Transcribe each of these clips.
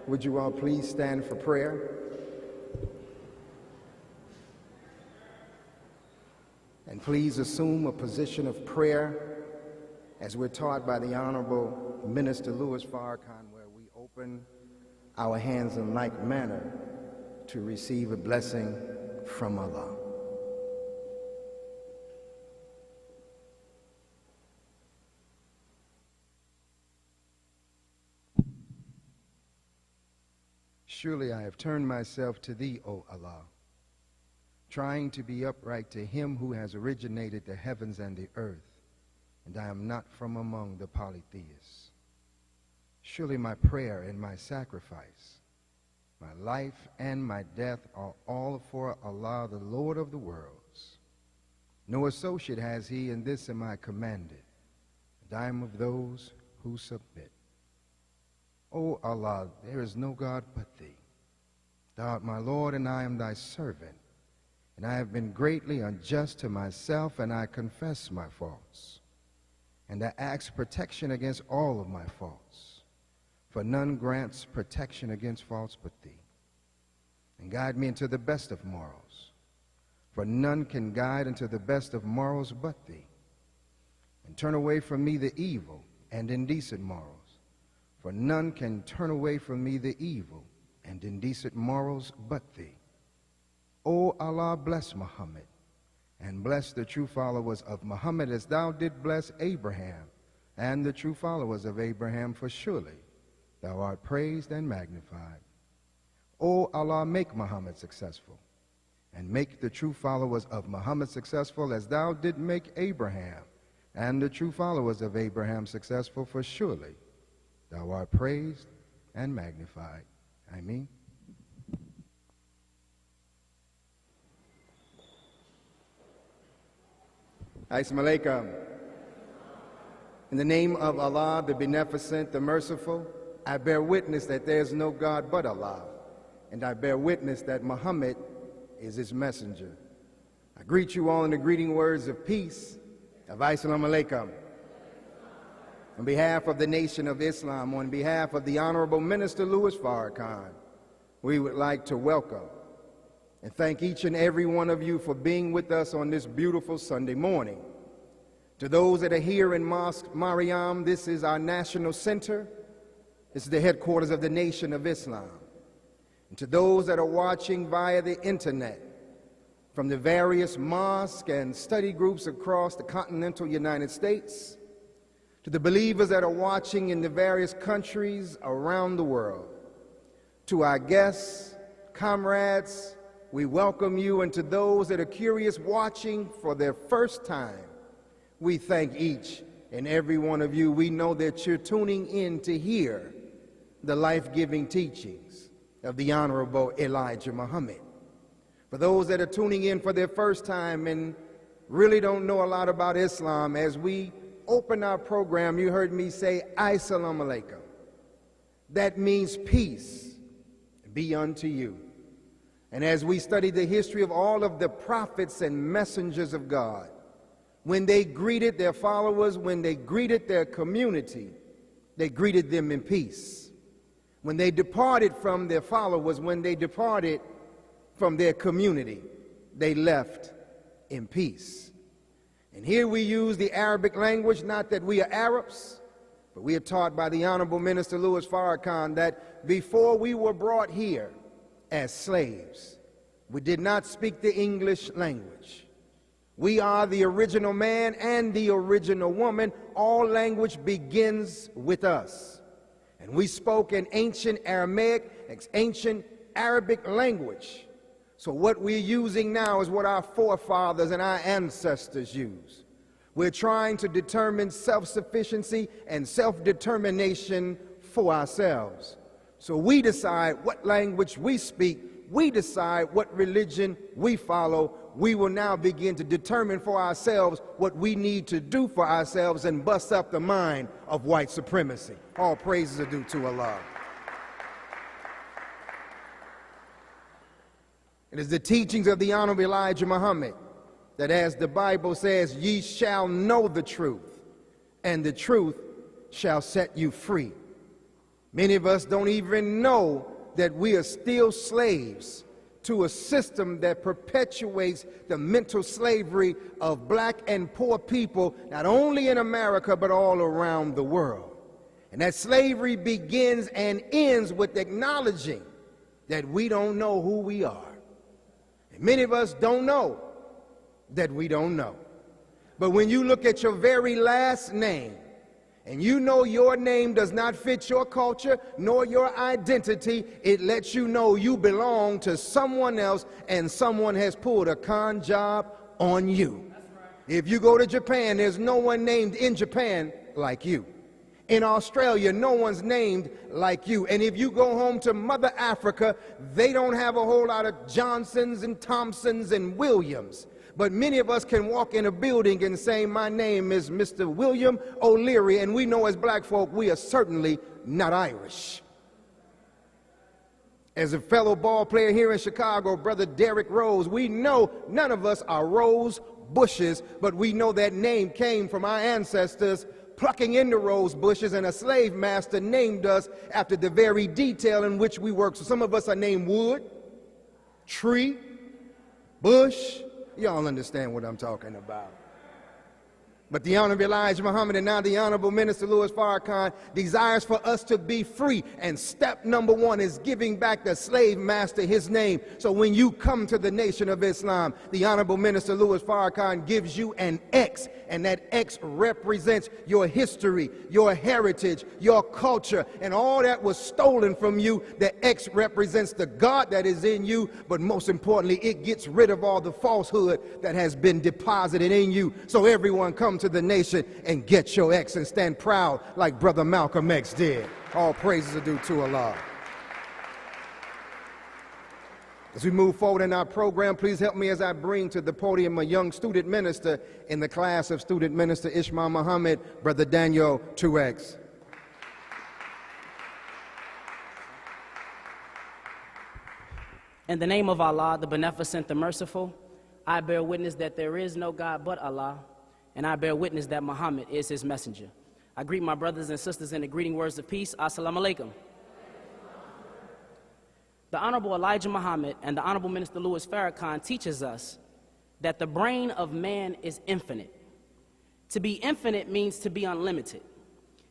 Would you all please stand for prayer? And please assume a position of prayer as we're taught by the Honorable Minister Louis Farrakhan, where we open our hands in like manner to receive a blessing from Allah. Surely I have turned myself to thee, O Allah, trying to be upright to him who has originated the heavens and the earth, and I am not from among the polytheists. Surely my prayer and my sacrifice, my life and my death are all for Allah, the Lord of the worlds. No associate has he, in this am I commanded, and I am of those who submit. O Allah, there is no God but thee. Thou art my Lord, and I am thy servant. And I have been greatly unjust to myself, and I confess my faults. And I ask protection against all of my faults. For none grants protection against faults but thee. And guide me into the best of morals. For none can guide into the best of morals but thee. And turn away from me the evil and indecent morals. For none can turn away from me the evil and indecent morals but thee. O Allah, bless Muhammad, and bless the true followers of Muhammad as thou did bless Abraham and the true followers of Abraham, for surely thou art praised and magnified. O Allah, make Muhammad successful, and make the true followers of Muhammad successful as thou did make Abraham and the true followers of Abraham successful, for surely thou art praised and magnified. Ameen. Assalamu alaikum. In the name of Allah, the Beneficent, the Merciful, I bear witness that there is no God but Allah, and I bear witness that Muhammad is his messenger. I greet you all in the greeting words of peace, of Assalamu alaikum. On behalf of the Nation of Islam, on behalf of the Honorable Minister Louis Farrakhan, we would like to welcome and thank each and every one of you for being with us on this beautiful Sunday morning. To those that are here in Mosque Mariam, this is our national center. This is the headquarters of the Nation of Islam. And to those that are watching via the internet, from the various mosques and study groups across the continental United States, to the believers that are watching in the various countries around the world, to our guests, comrades, we welcome you, and to those that are curious watching for their first time, we thank each and every one of you. We know that you're tuning in to hear the life-giving teachings of the Honorable Elijah Muhammad. For those that are tuning in for their first time and really don't know a lot about Islam, as we open our program, you heard me say, Assalamu alaikum. That means peace be unto you. And as we study the history of all of the prophets and messengers of God, when they greeted their followers, when they greeted their community, they greeted them in peace. When they departed from their followers, when they departed from their community, they left in peace. And here we use the Arabic language, not that we are Arabs, but we are taught by the Honorable Minister Louis Farrakhan that before we were brought here as slaves, we did not speak the English language. We are the original man and the original woman. All language begins with us. And we spoke in ancient Aramaic, ancient Arabic language. So what we're using now is what our forefathers and our ancestors used. We're trying to determine self-sufficiency and self-determination for ourselves. So we decide what language we speak. We decide what religion we follow. We will now begin to determine for ourselves what we need to do for ourselves and bust up the mind of white supremacy. All praises are due to Allah. It is the teachings of the Honorable Elijah Muhammad that, as the Bible says, ye shall know the truth, and the truth shall set you free. Many of us don't even know that we are still slaves to a system that perpetuates the mental slavery of black and poor people, not only in America, but all around the world. And that slavery begins and ends with acknowledging that we don't know who we are. And many of us don't know that we don't know. But when you look at your very last name, and you know your name does not fit your culture nor your identity, it lets you know you belong to someone else and someone has pulled a con job on you. That's right. If you go to Japan, there's no one named in Japan like you. In Australia, no one's named like you. And if you go home to Mother Africa, they don't have a whole lot of Johnsons and Thompsons and Williams. But many of us can walk in a building and say, my name is Mr. William O'Leary, and we know as black folk, we are certainly not Irish. As a fellow ball player here in Chicago, Brother Derrick Rose, we know none of us are rose bushes, but we know that name came from our ancestors plucking in the rose bushes, and a slave master named us after the very detail in which we work. So some of us are named wood, tree, bush. Y'all understand what I'm talking about. But the Honorable Elijah Muhammad and now the Honorable Minister Louis Farrakhan desires for us to be free. And step number one is giving back the slave master his name. So when you come to the Nation of Islam, the Honorable Minister Louis Farrakhan gives you an X. And that X represents your history, your heritage, your culture, and all that was stolen from you. The X represents the God that is in you, but most importantly, it gets rid of all the falsehood that has been deposited in you. So everyone come to the nation and get your X and stand proud like Brother Malcolm X did. All praises are due to Allah. As we move forward in our program, please help me as I bring to the podium a young student minister in the class of Student Minister Ishmael Muhammad, Brother Daniel 2X. In the name of Allah, the Beneficent, the Merciful, I bear witness that there is no God but Allah, and I bear witness that Muhammad is his messenger. I greet my brothers and sisters in the greeting words of peace. Assalamu alaikum. The Honorable Elijah Muhammad and the Honorable Minister Louis Farrakhan teaches us that the brain of man is infinite. To be infinite means to be unlimited.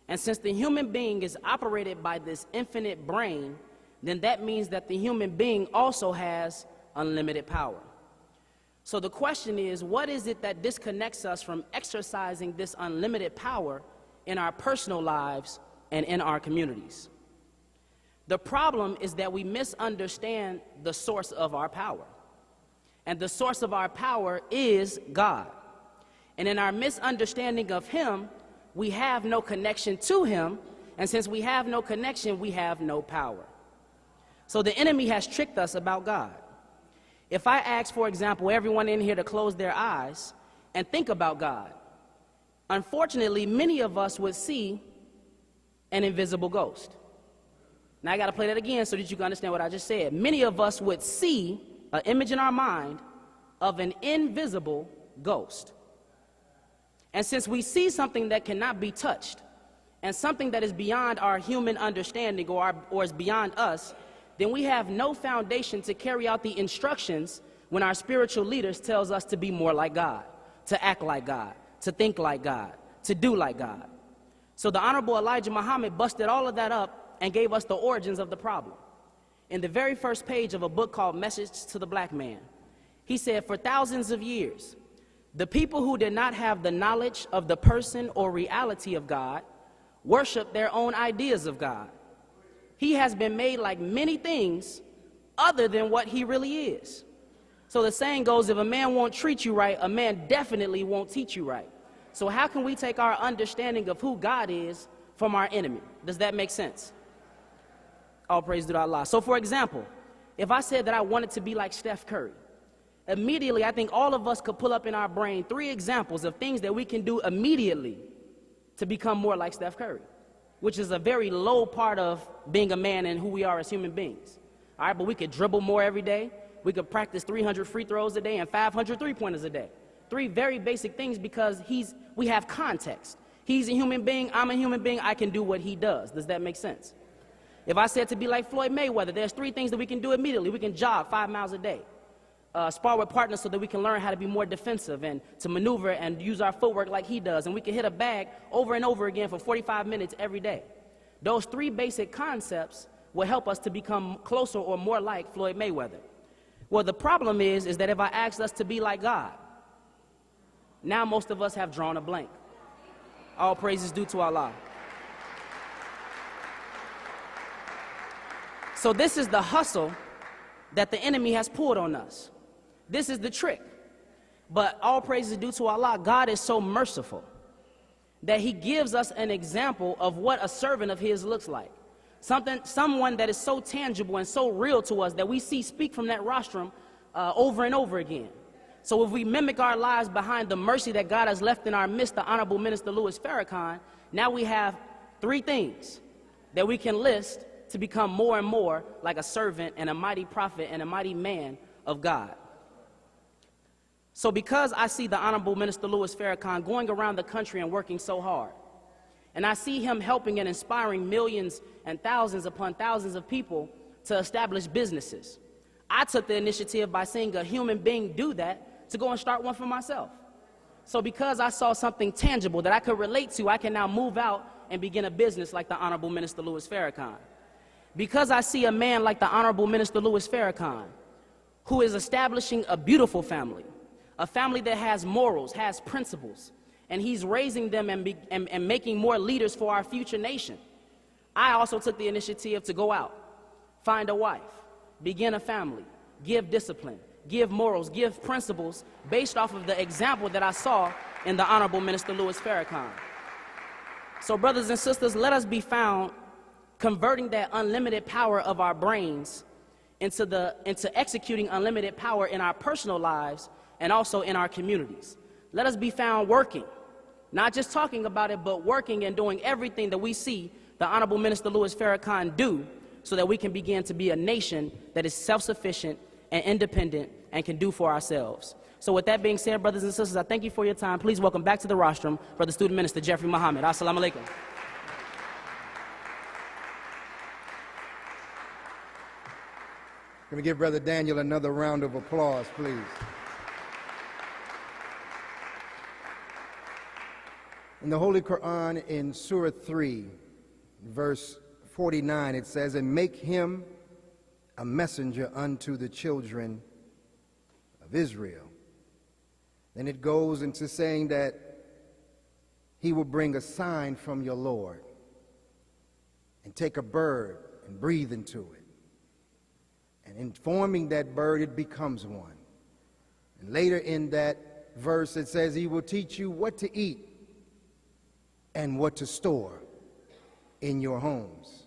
And since the human being is operated by this infinite brain, then that means that the human being also has unlimited power. So the question is, what is it that disconnects us from exercising this unlimited power in our personal lives and in our communities? The problem is that we misunderstand the source of our power. And the source of our power is God. And in our misunderstanding of him, we have no connection to him. And since we have no connection, we have no power. So the enemy has tricked us about God. If I ask, for example, everyone in here to close their eyes and think about God, unfortunately, many of us would see an invisible ghost. Now I got to play that again so that you can understand what I just said. Many of us would see an image in our mind of an invisible ghost. And since we see something that cannot be touched and something that is beyond our human understanding or is beyond us, then we have no foundation to carry out the instructions when our spiritual leaders tells us to be more like God, to act like God, to think like God, to do like God. So the Honorable Elijah Muhammad busted all of that up and gave us the origins of the problem. In the very first page of a book called Message to the Black Man, he said, for thousands of years, the people who did not have the knowledge of the person or reality of God worshiped their own ideas of God. He has been made like many things other than what he really is. So the saying goes, if a man won't treat you right, a man definitely won't teach you right. So how can we take our understanding of who God is from our enemy? Does that make sense? All praise to Allah. So for example, if I said that I wanted to be like Steph Curry, immediately I think all of us could pull up in our brain 3 examples of things that we can do immediately to become more like Steph Curry, which is a very low part of being a man and who we are as human beings. All right, but we could dribble more every day. We could practice 300 free throws a day and 500 three-pointers a day. 3 very basic things because we have context. He's a human being, I'm a human being, I can do what he does. Does that make sense? If I said to be like Floyd Mayweather, there's 3 things that we can do immediately. We can jog 5 miles a day, spar with partners so that we can learn how to be more defensive and to maneuver and use our footwork like he does. And we can hit a bag over and over again for 45 minutes every day. Those 3 basic concepts will help us to become closer or more like Floyd Mayweather. Well, the problem is that if I asked us to be like God, now most of us have drawn a blank. All praises due to Allah. So this is the hustle that the enemy has pulled on us. This is the trick. But all praises due to Allah. God is so merciful that he gives us an example of what a servant of his looks like. Someone that is so tangible and so real to us that we see speak from that rostrum over and over again. So if we mimic our lives behind the mercy that God has left in our midst, the Honorable Minister Louis Farrakhan, now we have 3 things that we can list to become more and more like a servant and a mighty prophet and a mighty man of God. So because I see the Honorable Minister Louis Farrakhan going around the country and working so hard, and I see him helping and inspiring millions and thousands upon thousands of people to establish businesses, I took the initiative by seeing a human being do that to go and start one for myself. So because I saw something tangible that I could relate to, I can now move out and begin a business like the Honorable Minister Louis Farrakhan. Because I see a man like the Honorable Minister Louis Farrakhan, who is establishing a beautiful family, a family that has morals, has principles, and he's raising them and making more leaders for our future nation. I also took the initiative to go out, find a wife, begin a family, give discipline, give morals, give principles based off of the example that I saw in the Honorable Minister Louis Farrakhan. So brothers and sisters, let us be found converting that unlimited power of our brains into executing unlimited power in our personal lives and also in our communities. Let us be found working, not just talking about it, but working and doing everything that we see the Honorable Minister Louis Farrakhan do so that we can begin to be a nation that is self-sufficient and independent and can do for ourselves. So with that being said, brothers and sisters, I thank you for your time. Please welcome back to the rostrum Brother Student Minister Jeffrey Muhammad. Assalamu alaikum. Can we give Brother Daniel another round of applause, please? In the Holy Quran, in Surah 3, verse 49, it says, "And make him a messenger unto the children of Israel." Then it goes into saying that he will bring a sign from your Lord and take a bird and breathe into it. And in forming that bird, it becomes one. And later in that verse, it says he will teach you what to eat and what to store in your homes.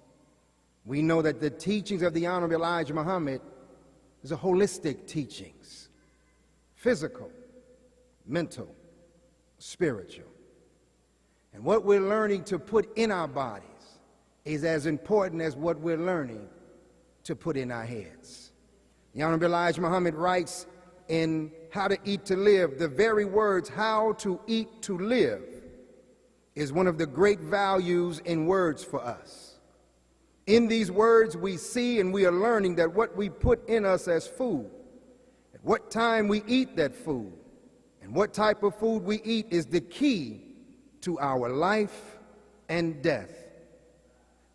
We know that the teachings of the Honorable Elijah Muhammad is a holistic teachings, physical, mental, spiritual. And what we're learning to put in our bodies is as important as what we're learning to put in our heads. The Honorable Elijah Muhammad writes in How to Eat to Live, the very words "how to eat to live" is one of the great values in words for us. In these words we see and we are learning that what we put in us as food, at what time we eat that food, and what type of food we eat is the key to our life and death.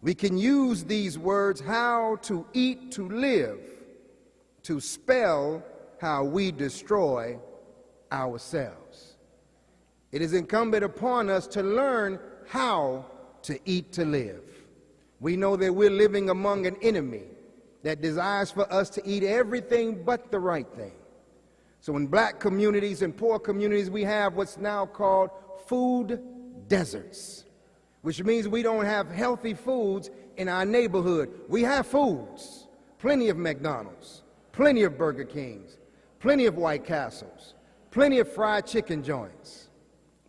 We can use these words, "how to eat to live," to spell how we destroy ourselves. It is incumbent upon us to learn how to eat to live. We know that we're living among an enemy that desires for us to eat everything but the right thing. So in black communities and poor communities, we have what's now called food deserts, which means we don't have healthy foods in our neighborhood. We have foods, plenty of McDonald's, plenty of Burger Kings, plenty of White Castles, plenty of fried chicken joints,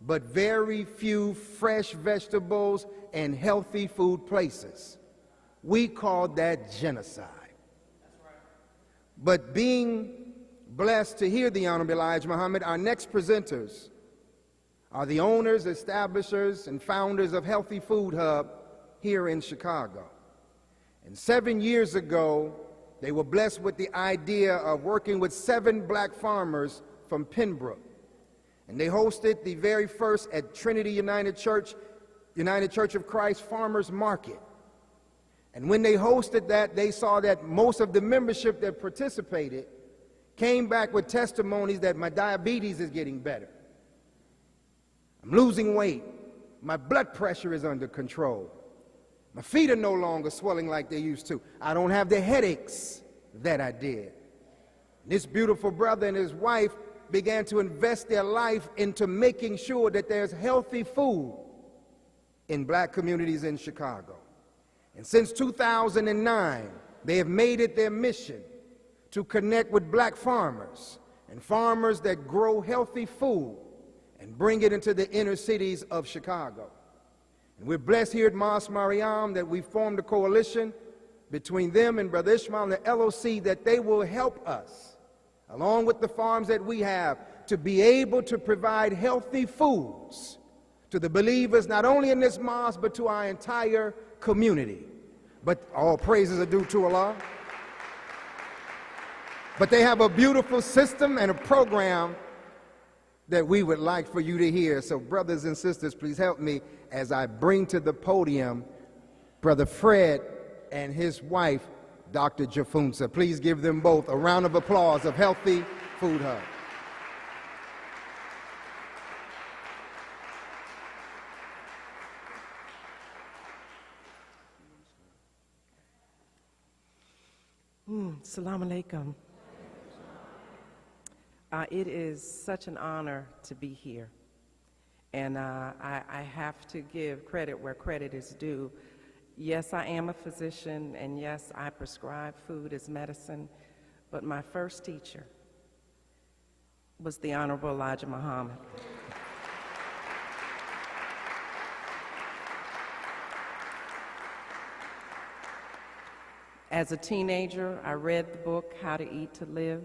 but very few fresh vegetables and healthy food places. We call that genocide. But being blessed to hear the Honorable Elijah Muhammad, our next presenters are the owners, establishers, and founders of Healthy Food Hub here in Chicago. And 7 years ago, they were blessed with the idea of working with 7 black farmers from Pembroke. And they hosted the very first at Trinity United Church of Christ Farmers Market. And when they hosted that, they saw that most of the membership that participated came back with testimonies that my diabetes is getting better. I'm losing weight. My blood pressure is under control. My feet are no longer swelling like they used to. I don't have the headaches that I did. This beautiful brother and his wife began to invest their life into making sure that there's healthy food in black communities in Chicago. And since 2009, they have made it their mission to connect with black farmers and farmers that grow healthy food and bring it into the inner cities of Chicago. And we're blessed here at Mas Mariam that we formed a coalition between them and Brother Ishmael and the LOC that they will help us, along with the farms that we have, to be able to provide healthy foods to the believers, not only in this mosque, but to our entire community. But all praises are due to Allah. But they have a beautiful system and a program that we would like for you to hear. So brothers and sisters, please help me as I bring to the podium Brother Fred and his wife, Dr. Jafunsa. Please give them both a round of applause of Healthy Food Hub. Assalamu alaikum. It is such an honor to be here. And I have to give credit where credit is due. Yes, I am a physician, and yes, I prescribe food as medicine, but my first teacher was the Honorable Elijah Muhammad. As a teenager, I read the book, How to Eat to Live,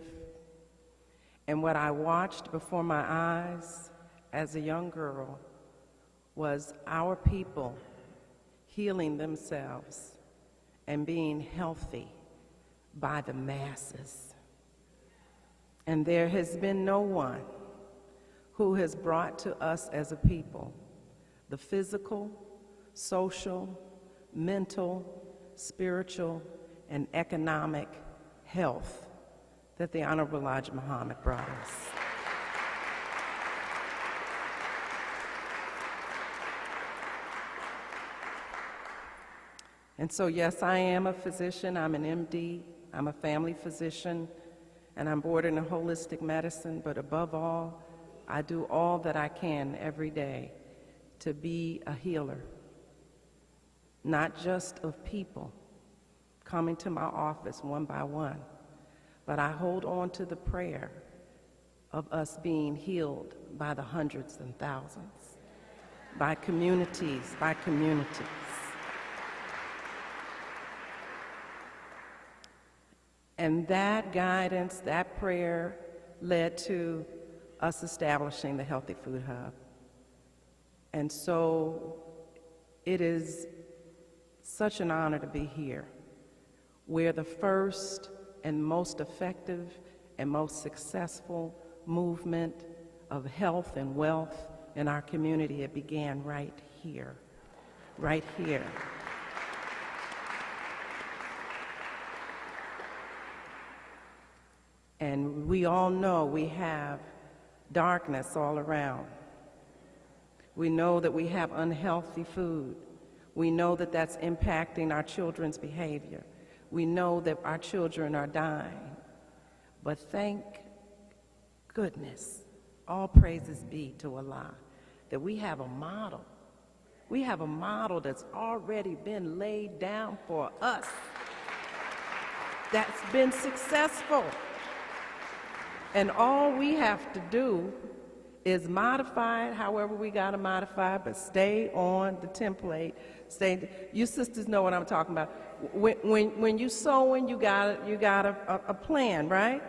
and what I watched before my eyes as a young girl was our people healing themselves and being healthy by the masses. And there has been no one who has brought to us as a people the physical, social, mental, spiritual, and economic health that the Honorable Elijah Muhammad brought us. And so, yes, I am a physician. I'm an MD. I'm a family physician, and I'm boarded in holistic medicine. But above all, I do all that I can every day to be a healer, not just of people coming to my office one by one, but I hold on to the prayer of us being healed by the hundreds and thousands, by communities, by communities. And that guidance, that prayer led to us establishing the Healthy Food Hub. And so it is such an honor to be here. We're the first and most effective and most successful movement of health and wealth in our community. It began right here, right here. And we all know we have darkness all around. We know that we have unhealthy food. We know that that's impacting our children's behavior. We know that our children are dying. But thank goodness, all praises be to Allah, that we have a model. We have a model that's already been laid down for us, that's been successful. And all we have to do is modify it however we got to modify it, but stay on the template. You sisters know what I'm talking about. When you sewing, you got a plan, right?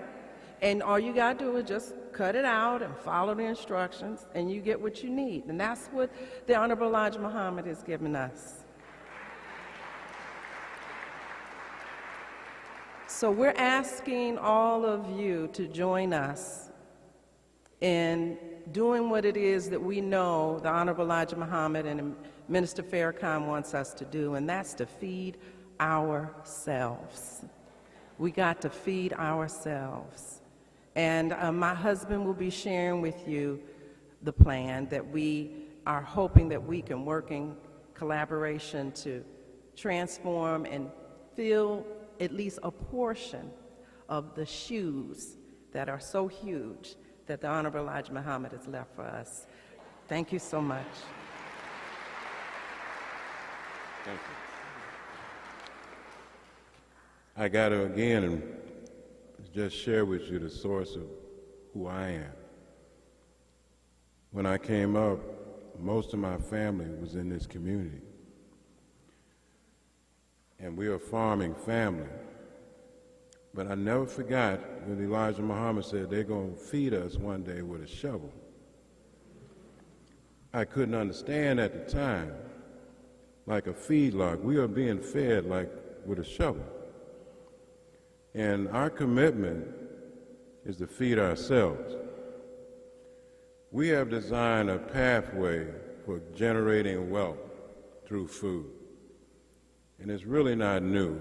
And all you got to do is just cut it out and follow the instructions, and you get what you need. And that's what the Honorable Elijah Muhammad has given us. So we're asking all of you to join us in doing what it is that we know the Honorable Elijah Muhammad and Minister Farrakhan wants us to do, and that's to feed ourselves. We got to feed ourselves. And my husband will be sharing with you the plan that we are hoping that we can work in collaboration to transform and fill at least a portion of the shoes that are so huge that the Honorable Elijah Muhammad has left for us. Thank you so much. Thank you. I got to again just share with you the source of who I am. When I came up, most of my family was in this community. And we are a farming family. But I never forgot when Elijah Muhammad said they're going to feed us one day with a shovel. I couldn't understand at the time, like a feedlot. We are being fed like with a shovel. And our commitment is to feed ourselves. We have designed a pathway for generating wealth through food. And it's really not new.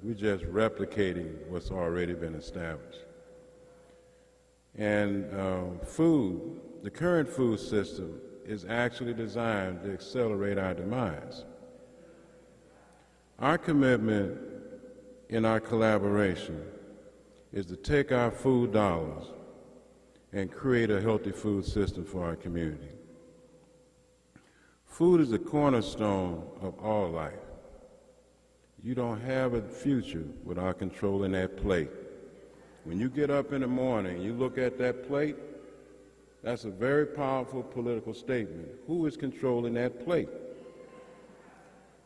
We're just replicating what's already been established. And food, the current food system, is actually designed to accelerate our demise. Our commitment in our collaboration is to take our food dollars and create a healthy food system for our community. Food is the cornerstone of all life. You don't have a future without controlling that plate. When you get up in the morning, you look at that plate, that's a very powerful political statement. Who is controlling that plate?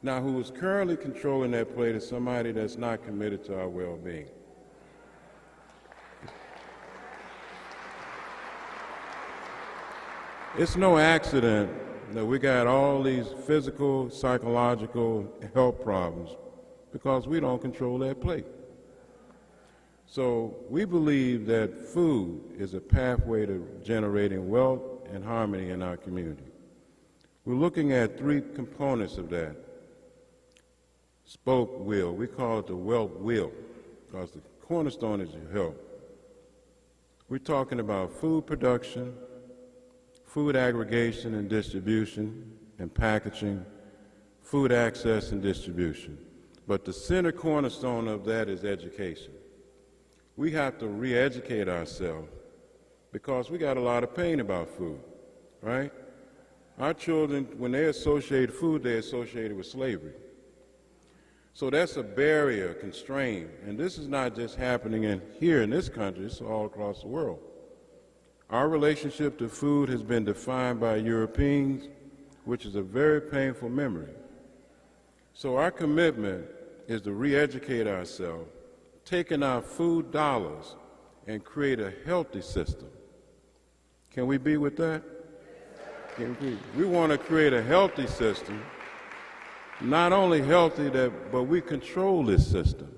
Now, who is currently controlling that plate is somebody that's not committed to our well-being. It's no accident that we got all these physical, psychological health problems because we don't control that plate. So we believe that food is a pathway to generating wealth and harmony in our community. We're looking at three components of that. Spoke wheel, we call it the wealth wheel, because the cornerstone is your health. We're talking about food production, food aggregation and distribution and packaging, food access and distribution. But the center cornerstone of that is education. We have to re-educate ourselves because we got a lot of pain about food, right? Our children, when they associate food, they associate it with slavery. So that's a barrier, constraint, and this is not just happening here in this country, it's all across the world. Our relationship to food has been defined by Europeans, which is a very painful memory. So our commitment is to re-educate ourselves, taking our food dollars and create a healthy system. Can we be with that? We want to create a healthy system, not only healthy, but we control this system.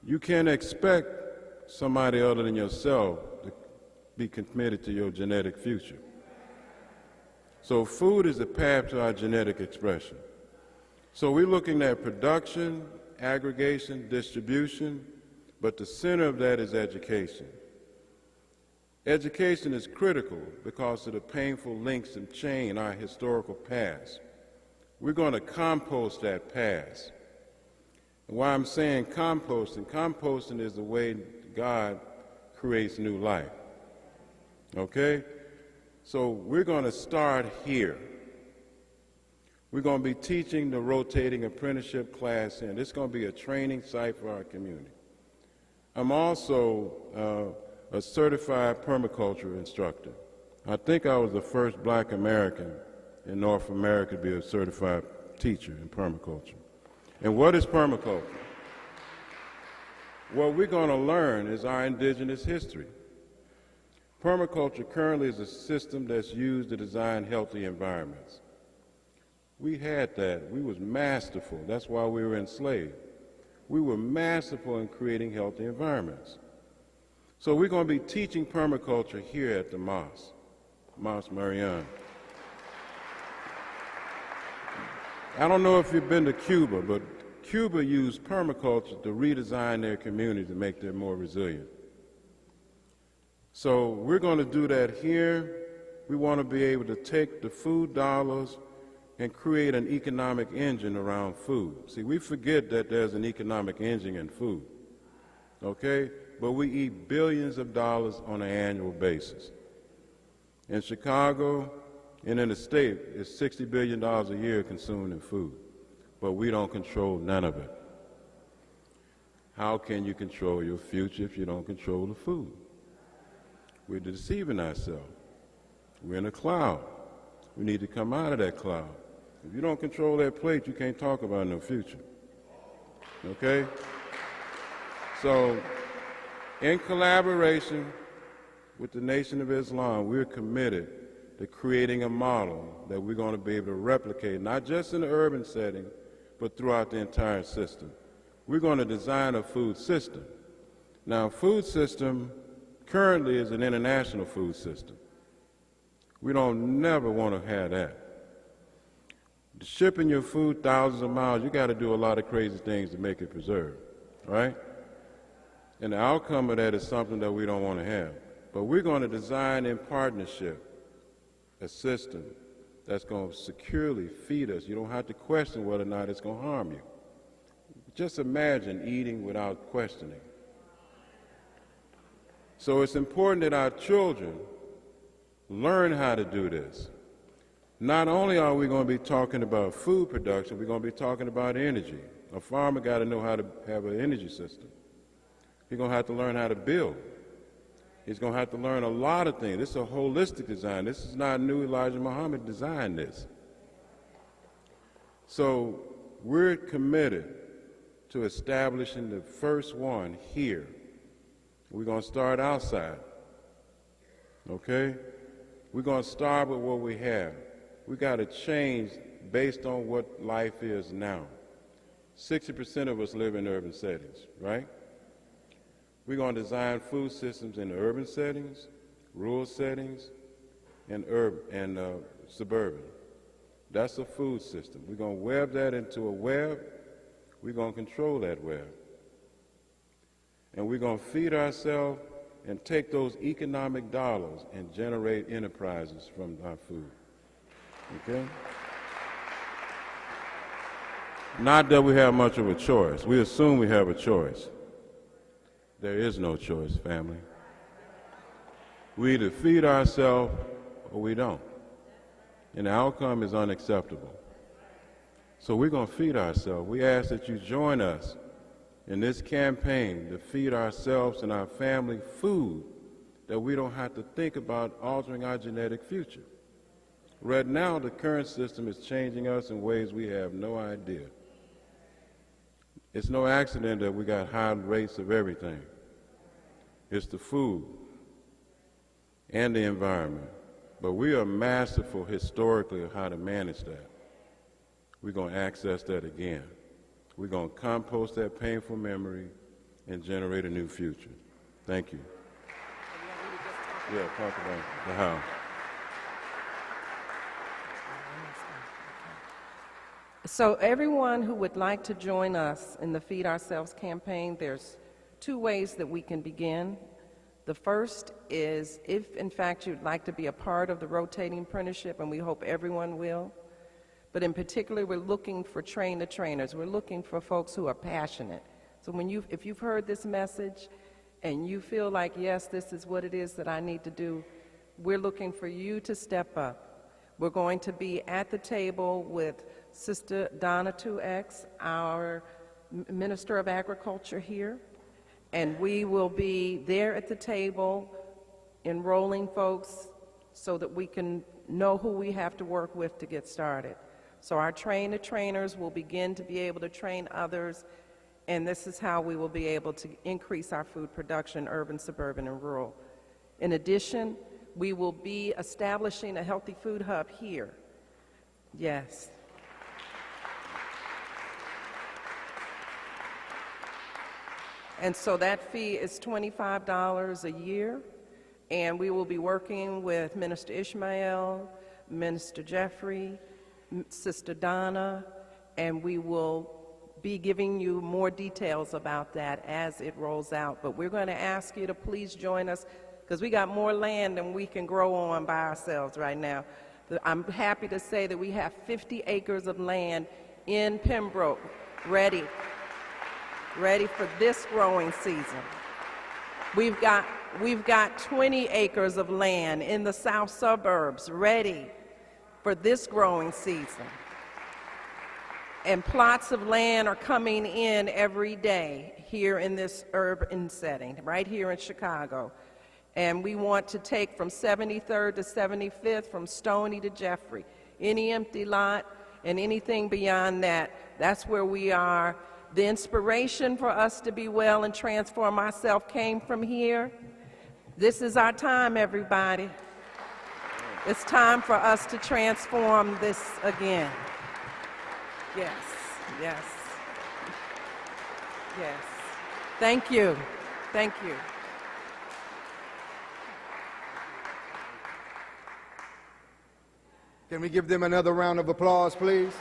You can't expect somebody other than yourself to be committed to your genetic future. So food is the path to our genetic expression. So we're looking at production, aggregation, distribution, but the center of that is education. Education is critical because of the painful links and chain our historical past. We're going to compost that past. And why I'm saying composting is the way God creates new life. Okay? So we're going to start here. We're going to be teaching the rotating apprenticeship class, and it's going to be a training site for our community. I'm also a certified permaculture instructor. I think I was the first black American in North America to be a certified teacher in permaculture. And what is permaculture? What we're going to learn is our indigenous history. Permaculture currently is a system that's used to design healthy environments. We had that. We was masterful. That's why we were enslaved. We were masterful in creating healthy environments. So we're going to be teaching permaculture here at the Mosque Marianne. I don't know if you've been to Cuba, but Cuba used permaculture to redesign their community to make them more resilient. So we're going to do that here. We want to be able to take the food dollars and create an economic engine around food. See, we forget that there's an economic engine in food, okay? But we eat billions of dollars on an annual basis. In Chicago and in the state, it's $60 billion a year consumed in food, but we don't control none of it. How can you control your future if you don't control the food? We're deceiving ourselves. We're in a cloud. We need to come out of that cloud. If you don't control that plate, you can't talk about no future. Okay? So, in collaboration with the Nation of Islam, we're committed to creating a model that we're going to be able to replicate, not just in the urban setting, but throughout the entire system. We're going to design a food system. Now, food system currently is an international food system. We don't never want to have that. Shipping your food thousands of miles, you got to do a lot of crazy things to make it preserved, right? And the outcome of that is something that we don't want to have. But we're going to design in partnership a system that's going to securely feed us. You don't have to question whether or not it's going to harm you. Just imagine eating without questioning. So it's important that our children learn how to do this. Not only are we going to be talking about food production, we're going to be talking about energy. A farmer got to know how to have an energy system. He's going to have to learn how to build. He's going to have to learn a lot of things. This is a holistic design. This is not new. Elijah Muhammad designed this. So we're committed to establishing the first one here. We're going to start outside. Okay? We're going to start with what we have. We got to change based on what life is now. 60% of us live in urban settings, right? We're going to design food systems in urban settings, rural settings, and suburban. That's a food system. We're going to web that into a web. We're going to control that web. And we're going to feed ourselves and take those economic dollars and generate enterprises from our food. Okay? Not that we have much of a choice. We assume we have a choice. There is no choice, family. We either feed ourselves or we don't. And the outcome is unacceptable. So we're going to feed ourselves. We ask that you join us in this campaign to feed ourselves and our family food that we don't have to think about altering our genetic future. Right now, the current system is changing us in ways we have no idea. It's no accident that we got high rates of everything. It's the food and the environment. But we are masterful historically of how to manage that. We're going to access that again. We're going to compost that painful memory and generate a new future. Thank you. Yeah, talk about the how. So everyone who would like to join us in the Feed Ourselves campaign, there's two ways that we can begin. The first is if, in fact, you'd like to be a part of the rotating apprenticeship, and we hope everyone will. But in particular, we're looking for train-the-trainers. We're looking for folks who are passionate. So if you've heard this message and you feel like, yes, this is what it is that I need to do, we're looking for you to step up. We're going to be at the table with Sister Donna 2X, our Minister of Agriculture here, and we will be there at the table enrolling folks so that we can know who we have to work with to get started. So our train-the-trainers will begin to be able to train others, and this is how we will be able to increase our food production, urban, suburban, and rural. In addition, we will be establishing a healthy food hub here. Yes. And so that fee is $25 a year. And we will be working with Minister Ishmael, Minister Jeffrey, Sister Donna, and we will be giving you more details about that as it rolls out. But we're going to ask you to please join us because we got more land than we can grow on by ourselves right now. I'm happy to say that we have 50 acres of land in Pembroke ready for this growing season. We've got 20 acres of land in the south suburbs ready for this growing season. And plots of land are coming in every day here in this urban setting, right here in Chicago. And we want to take from 73rd to 75th, from Stony to Jeffrey. Any empty lot and anything beyond that, that's where we are. The inspiration for us to be well and transform ourselves came from here. This is our time, everybody. It's time for us to transform this again. Yes, yes, yes. Thank you. Thank you. Can we give them another round of applause, please?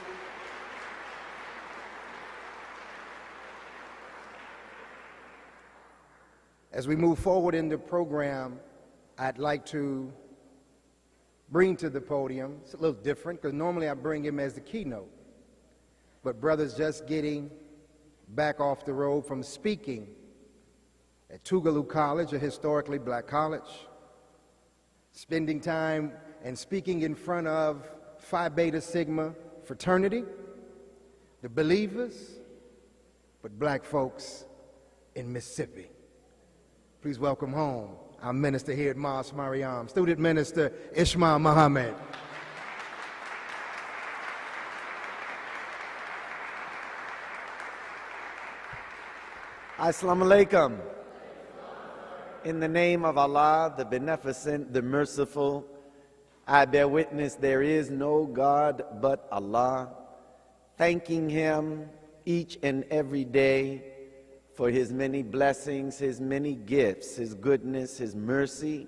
As we move forward in the program, I'd like to bring to the podium, it's a little different because normally I bring him as the keynote, but brother's just getting back off the road from speaking at Tougaloo College, a historically black college, spending time and speaking in front of Phi Beta Sigma fraternity, the believers, but black folks in Mississippi. Please welcome home our minister here at Mosque Mariam, student minister Ishmael Muhammad. Assalamu alaikum. In the name of Allah, the Beneficent, the Merciful, I bear witness there is no God but Allah, thanking Him each and every day for His many blessings, His many gifts, His goodness, His mercy,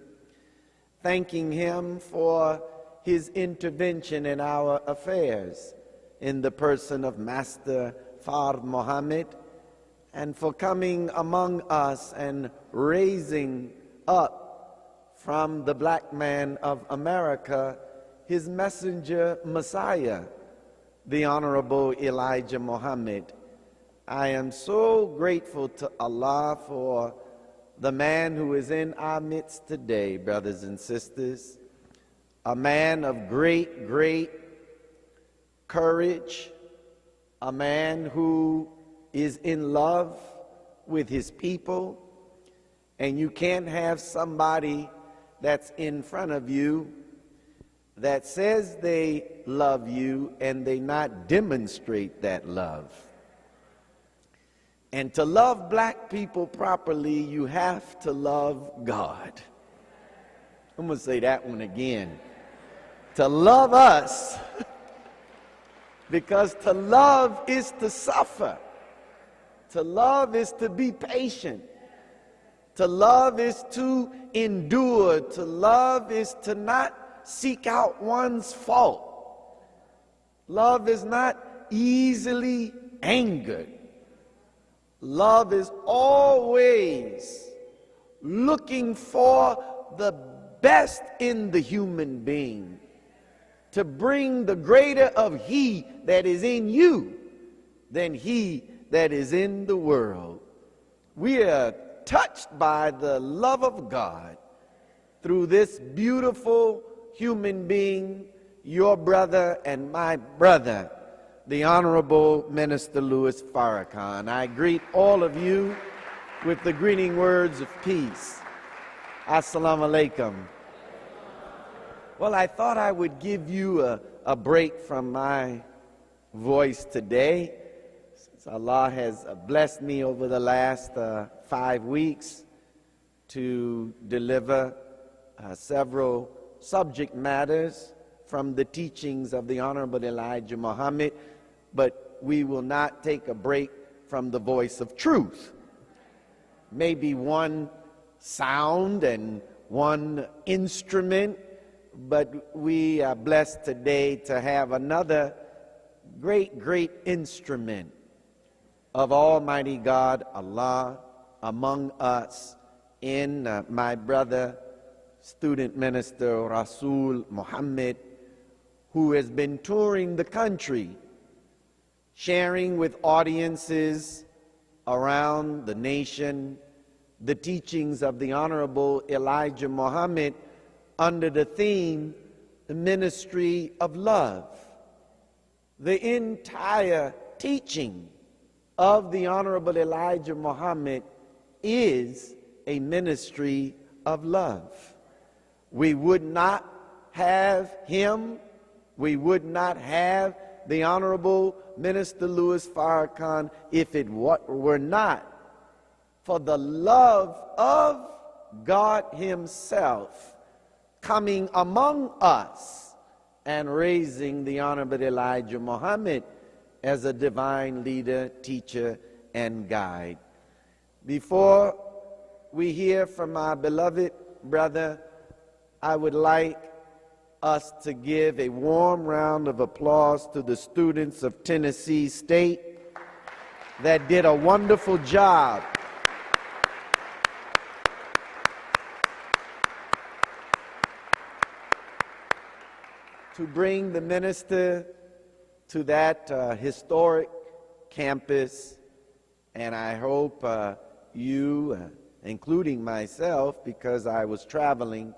thanking Him for His intervention in our affairs in the person of Master Fard Muhammad, and for coming among us and raising up from the black man of America his messenger Messiah, the Honorable Elijah Muhammad. I am so grateful to Allah for the man who is in our midst today, brothers and sisters, a man of great, great courage, a man who is in love with his people, and you can't have somebody that's in front of you that says they love you and they not demonstrate that love. And to love black people properly, you have to love God. I'm going to say that one again. To love us, because to love is to suffer. To love is to be patient. To love is to endure. To love is to not seek out one's fault. Love is not easily angered. Love is always looking for the best in the human being, to bring the greater of He that is in you than he that is in the world. We are touched by the love of God through this beautiful human being, your brother and my brother, the Honorable Minister Louis Farrakhan. I greet all of you with the greeting words of peace. Assalamu alaikum. Well, I thought I would give you a break from my voice today, since Allah has blessed me over the last 5 weeks to deliver several subject matters from the teachings of the Honorable Elijah Muhammad, but we will not take a break from the voice of truth. maybe one sound and one instrument, but we are blessed today to have another great instrument of Almighty God, Allah, among us in my brother, student minister Rasul Muhammad, who has been touring the country, sharing with audiences around the nation the teachings of the Honorable Elijah Muhammad under the theme, the ministry of love. The entire teaching of the Honorable Elijah Muhammad is a ministry of love. We would not have him, we would not have the Honorable Minister Louis Farrakhan if it were not for the love of God himself coming among us and raising the Honorable Elijah Muhammad as a divine leader, teacher, and guide. Before we hear from our beloved brother, I would like us to give a warm round of applause to the students of Tennessee State that did a wonderful job to bring the minister to that historic campus. And I hope you, including myself, because I was traveling,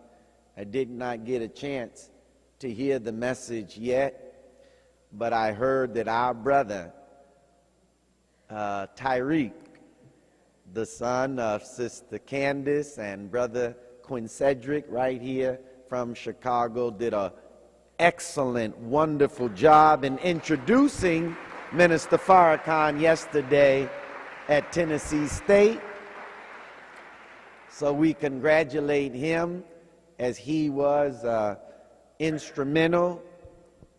I did not get a chance to hear the message yet, but I heard that our brother, Tyreek, the son of Sister Candace and brother Quinn Cedric, right here from Chicago, did a excellent, wonderful job in introducing Minister Farrakhan yesterday at Tennessee State. So we congratulate him, as he was instrumental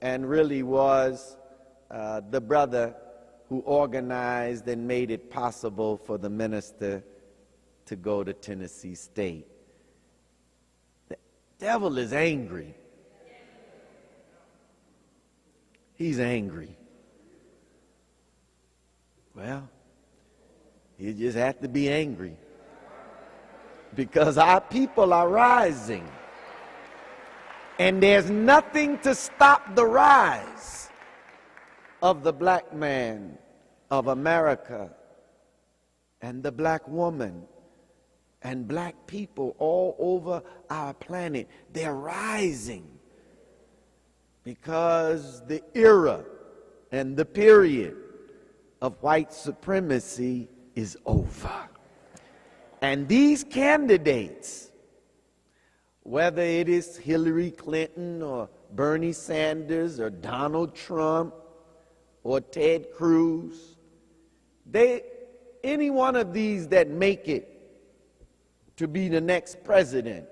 and really was the brother who organized and made it possible for the minister to go to Tennessee State. The devil is angry. He's angry. Well, he just had to be angry, because our people are rising, and there's nothing to stop the rise of the black man of America and the black woman and black people all over our planet. They're rising because the era and the period of white supremacy is over. And these candidates, whether it is Hillary Clinton or Bernie Sanders or Donald Trump or Ted Cruz, any one of these that make it to be the next president,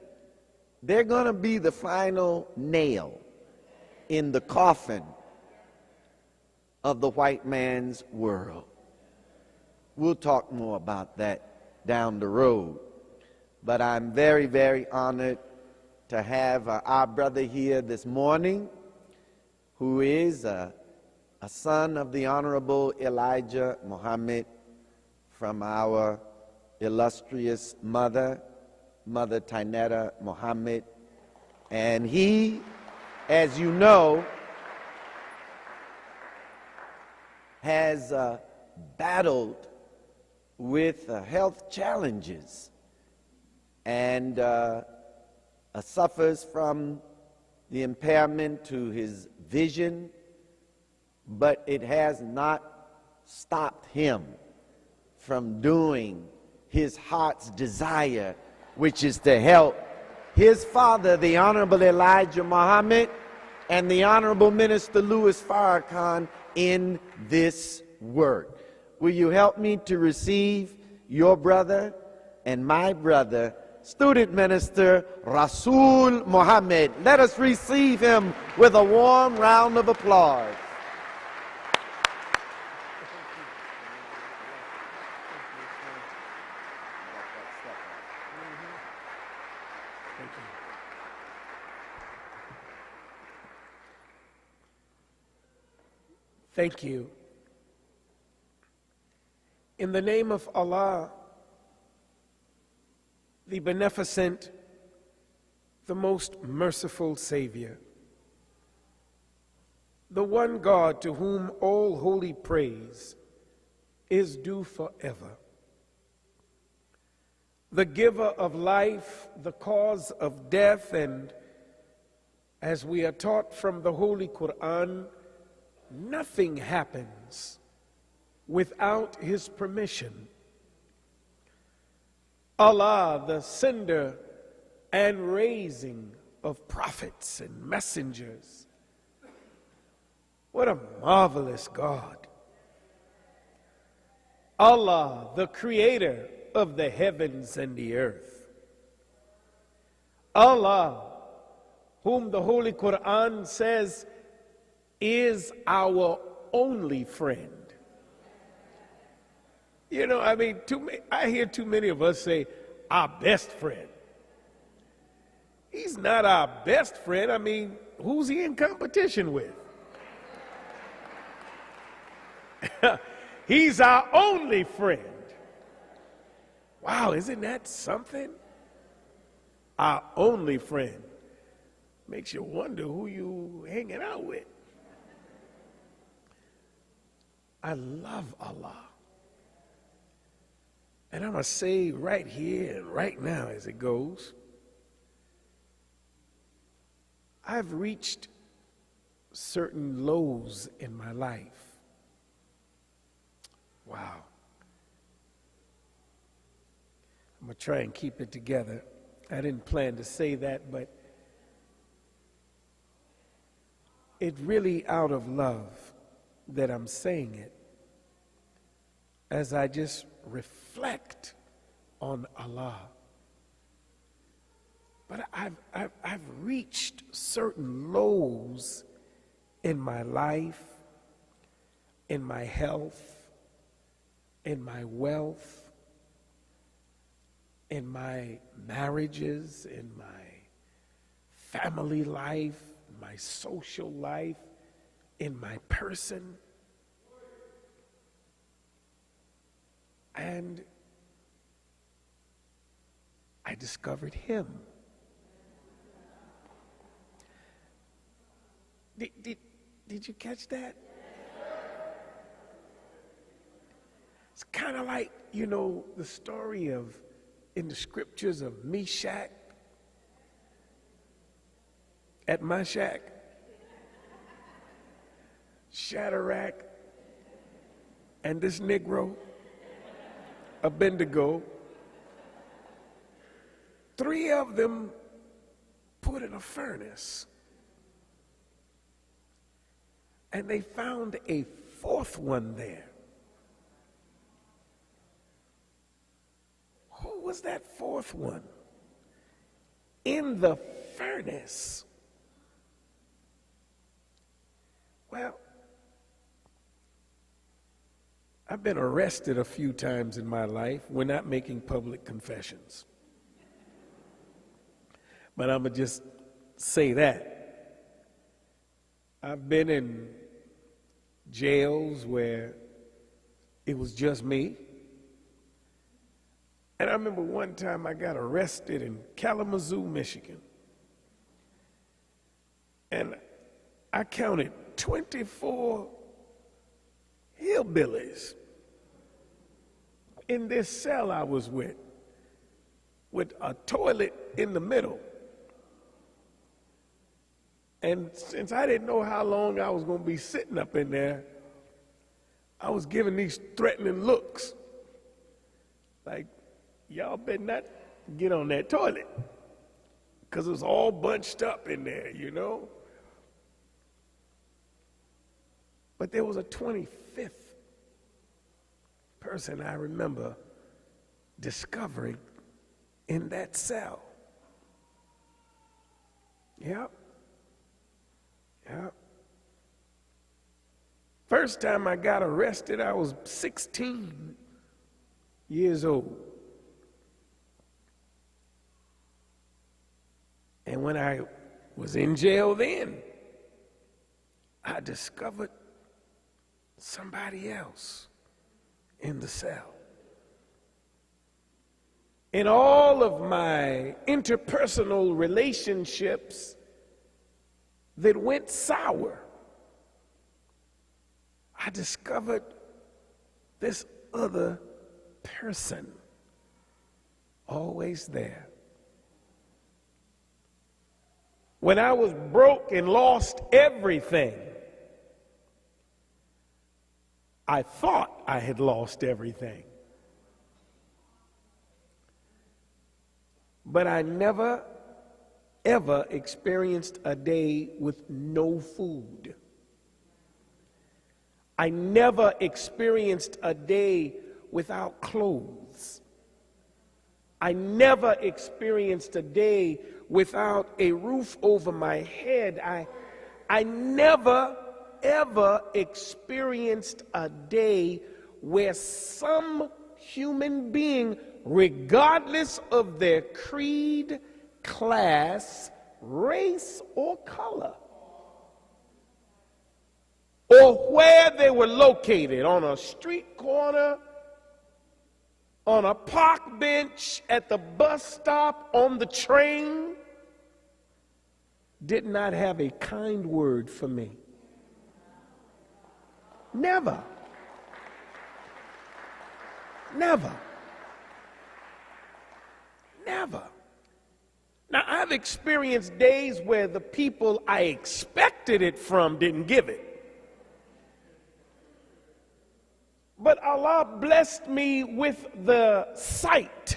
they're going to be the final nail in the coffin of the white man's world. We'll talk more about that down the road. But I'm very honored to have our brother here this morning, who is a son of the Honorable Elijah Muhammad, from our illustrious mother, Mother Tainetta Muhammad. And he, as you know, has battled with health challenges and suffers from the impairment to his vision, but it has not stopped him from doing his heart's desire, which is to help his father, the Honorable Elijah Muhammad, and the Honorable Minister Louis Farrakhan in this work. Will you help me to receive your brother and my brother, Student Minister Rasul Muhammad? Let us receive him with a warm round of applause. Thank you. In the name of Allah, the beneficent, the most merciful Savior, the one God to whom all holy praise is due forever, the giver of life, the cause of death, and as we are taught from the Holy Quran, nothing happens without His permission. Allah, the sender and raising of prophets and messengers. What a marvelous God. Allah, the creator of the heavens and the earth. Allah, whom the Holy Quran says is our only friend. You know, I mean, I hear too many of us say, our best friend. He's not our best friend. I mean, who's he in competition with? He's our only friend. Wow, isn't that something? Our only friend. Makes you wonder who you hanging out with. I love Allah. And I'm going to say right here and right now as it goes, I've reached certain lows in my life. Wow. I'm going to try and keep it together. I didn't plan to say that, but it's really out of love that I'm saying it as I just reflect on Allah. But I've reached certain lows in my life, in my health, in my wealth, in my marriages, in my family life, my social life, in my person. And I discovered Him. Did you catch that? It's kind of like, you know, the story of, in the scriptures of Meshach at Meshach, Shadrach, and this Negro, Abednego. 3 of them put in a furnace. And they found a 4th one there. Who was that 4th one? In the furnace. Well, I've been arrested a few times in my life. We're not making public confessions. But I'm going to just say that. I've been in jails where it was just me. And I remember one time I got arrested in Kalamazoo, Michigan. And I counted 24 hillbillies in this cell I was with a toilet in the middle. And since I didn't know how long I was going to be sitting up in there, I was giving these threatening looks. Like, y'all better not get on that toilet. Because it was all bunched up in there, you know. But there was a 25th person I remember discovering in that cell. Yep. Yep. First time I got arrested, I was 16 years old. when I was in jail then, I discovered somebody else in the cell. In all of my interpersonal relationships that went sour, I discovered this other person always there. When I was broke and lost everything, I thought I had lost everything. But I never, ever experienced a day with no food. I never experienced a day without clothes. I never experienced a day without a roof over my head. I never, ever experienced a day where some human being, regardless of their creed, class, race, or color, or where they were located, on a street corner, on a park bench, at the bus stop, on the train, did not have a kind word for me. Never. Never. Never. Now, I've experienced days where the people I expected it from didn't give it. But Allah blessed me with the sight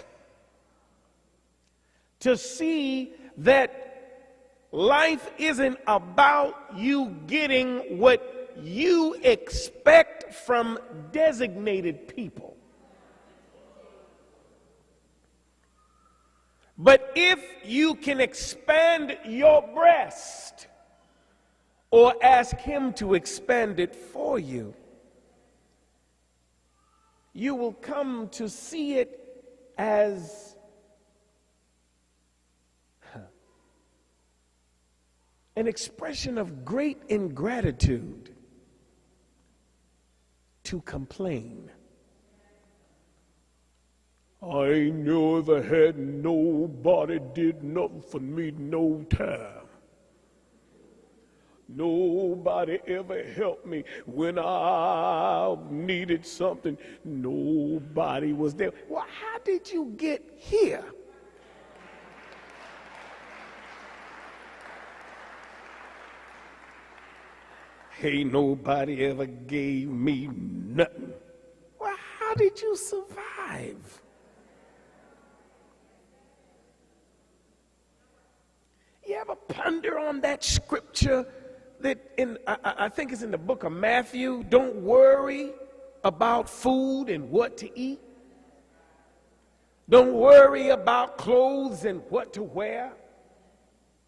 to see that life isn't about you getting what you expect from designated people. But if you can expand your breast or ask Him to expand it for you, you will come to see it as an expression of great ingratitude to complain. I ain't never had nobody did nothing for me no time. Nobody ever helped me when I needed something. Nobody was there. Well, how did you get here? Ain't nobody ever gave me nothing. Well, how did you survive? You ever ponder on that scripture that I think it's in the book of Matthew? Don't worry about food and what to eat. Don't worry about clothes and what to wear.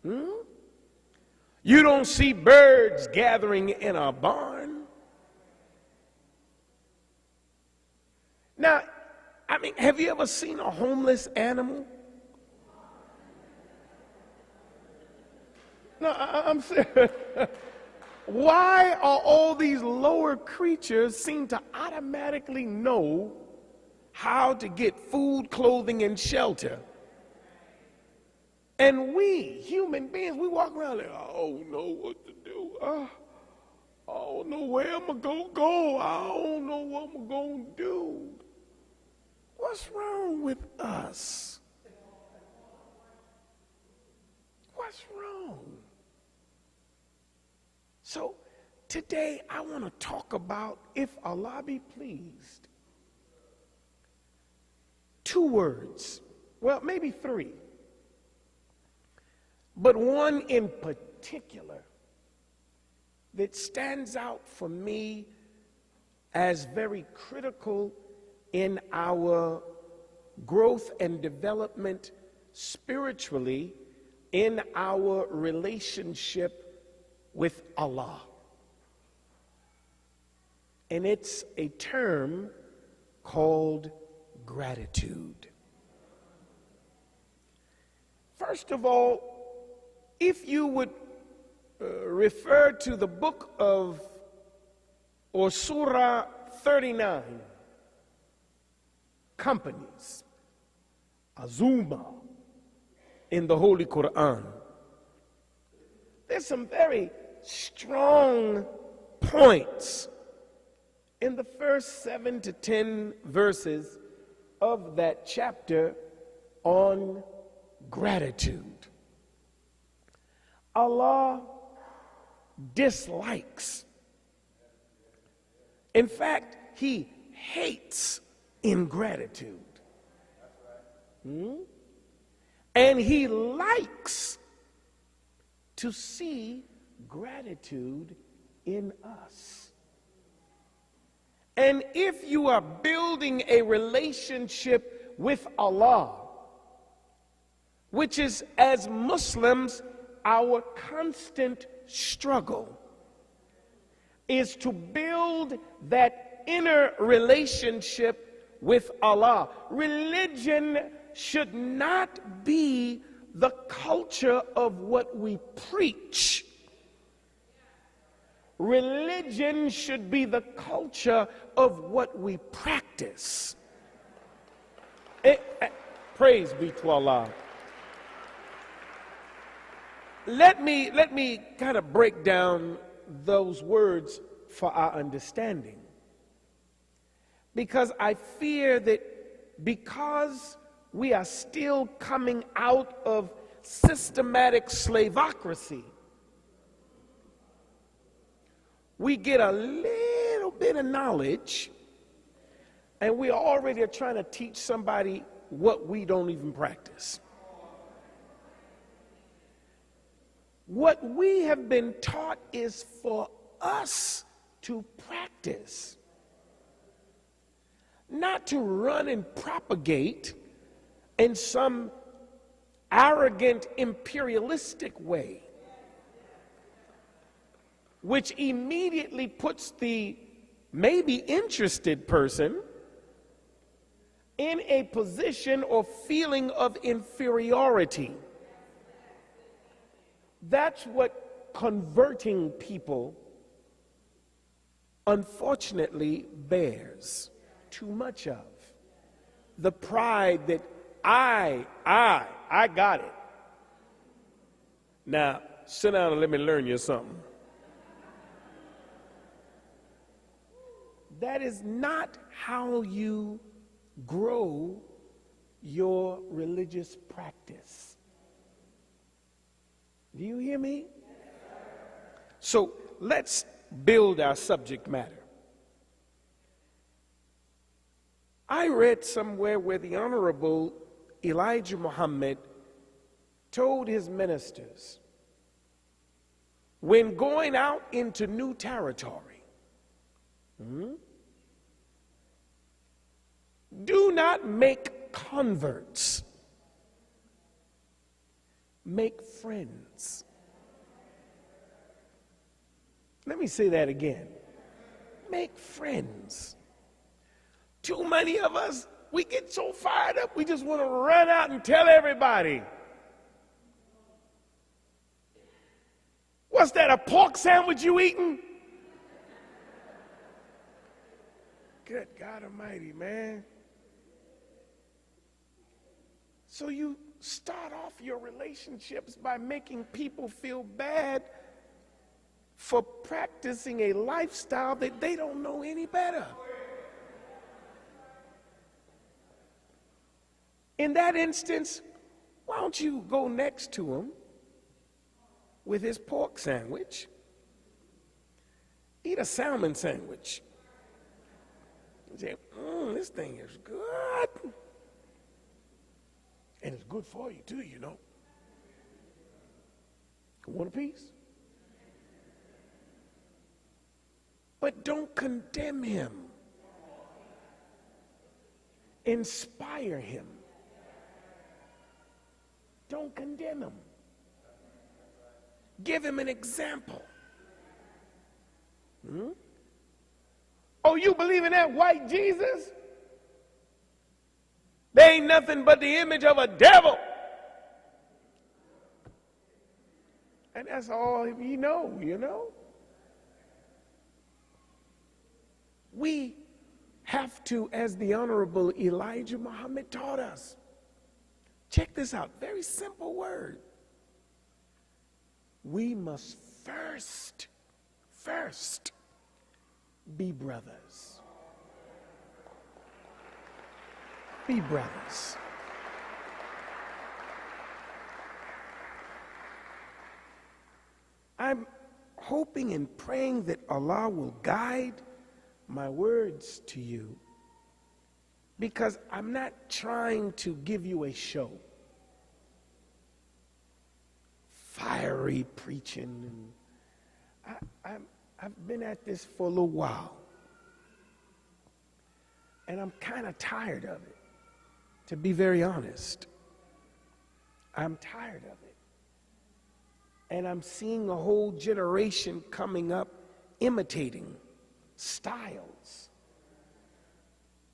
You don't see birds gathering in a barn. Now, I mean, have you ever seen a homeless animal? No, I'm serious. Why are all these lower creatures seem to automatically know how to get food, clothing, and shelter? And we, human beings, we walk around like, I don't know what to do. I don't know where I'm going to go. I don't know what I'm going to do. What's wrong with us? What's wrong? So today I want to talk about, if Allah be pleased, 2 words, well, maybe 3, but one in particular that stands out for me as very critical in our growth and development spiritually in our relationship with Allah. And it's a term called gratitude. First of all, if you would refer to the book of, or Surah 39, companies, Azuma, in the Holy Quran, there's some very strong points in the first 7 to 10 verses of that chapter on gratitude. Allah dislikes, in fact, He hates ingratitude. And He likes to see gratitude in us. And if you are building a relationship with Allah, which is, as Muslims, our constant struggle, is to build that inner relationship with Allah. Religion should not be the culture of what we preach. Religion should be the culture of what we practice. Praise be to Allah. Let me kind of break down those words for our understanding. Because I fear that because we are still coming out of systematic slavocracy, we get a little bit of knowledge and we already are trying to teach somebody what we don't even practice. What we have been taught is for us to practice, not to run and propagate in some arrogant, imperialistic way, which immediately puts the maybe interested person in a position or feeling of inferiority. That's what converting people, unfortunately, bears too much of. The pride that I got it. Now, sit down and let me learn you something. That is not how you grow your religious practice. Do you hear me? So let's build our subject matter. I read somewhere where the Honorable Elijah Muhammad told his ministers, when going out into new territory, do not make converts, make friends. Let me say that again. Make friends. Too many of us, we get so fired up, we just want to run out and tell everybody. What's that, a pork sandwich you eating? Good God Almighty, man. So you start off your relationships by making people feel bad for practicing a lifestyle that they don't know any better. In that instance, why don't you go next to him with his pork sandwich, eat a salmon sandwich, and say, this thing is good. And it's good for you too, you know. Want a piece? But don't condemn him. Inspire him. Don't condemn him. Give him an example. Oh, you believe in that white Jesus? They ain't nothing but the image of a devil. that's all you know, you know? We have to, as the Honorable Elijah Muhammad taught us, check this out, very simple word. We must first be brothers. Be brothers. I'm hoping and praying that Allah will guide my words to you, because I'm not trying to give you a show. Fiery preaching. And I've been at this for a little while. And I'm kind of tired of it, to be very honest. I'm tired of it. And I'm seeing a whole generation coming up imitating styles,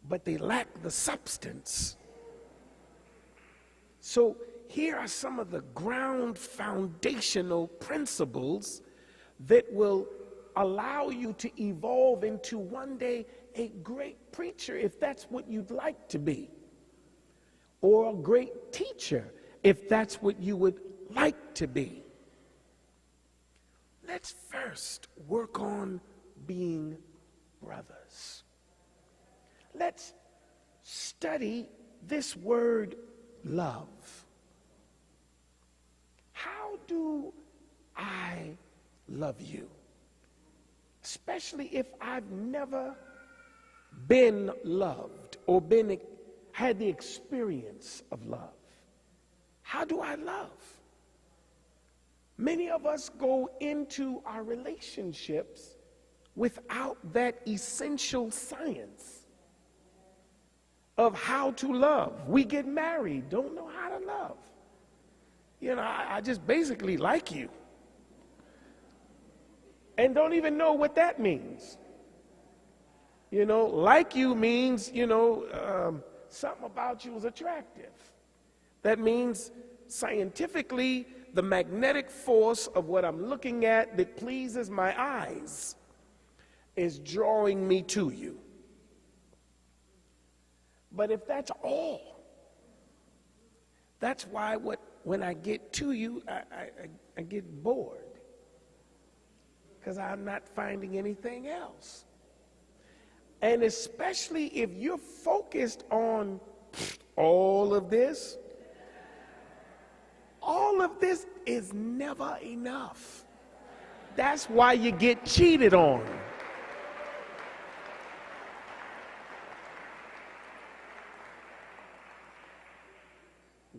but they lack the substance. So here are some of the ground foundational principles that will allow you to evolve into one day a great preacher, if that's what you'd like to be, or a great teacher, if that's what you would like to be. Let's first work on being brothers. Let's study this word love. How do I love you? Especially if I've never been loved or had the experience of love. How do I love? Many of us go into our relationships without that essential science of how to love. We get married, don't know how to love. You know, I just basically like you. And don't even know what that means. You know, like you means, something about you is attractive. That means scientifically, the magnetic force of what I'm looking at that pleases my eyes is drawing me to you. But if that's all, that's why when I get to you, I get bored, because I'm not finding anything else. And especially if you're focused on all of this is never enough. That's why you get cheated on.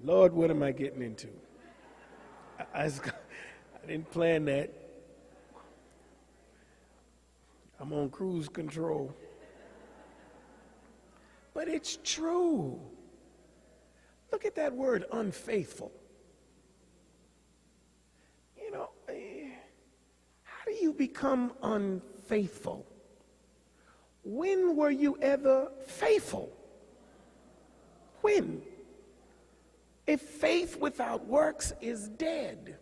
Lord, what am I getting into? I didn't plan that. I'm on cruise control. But it's true. Look at that word, unfaithful. You know, how do you become unfaithful? When were you ever faithful? When? If faith without works is dead,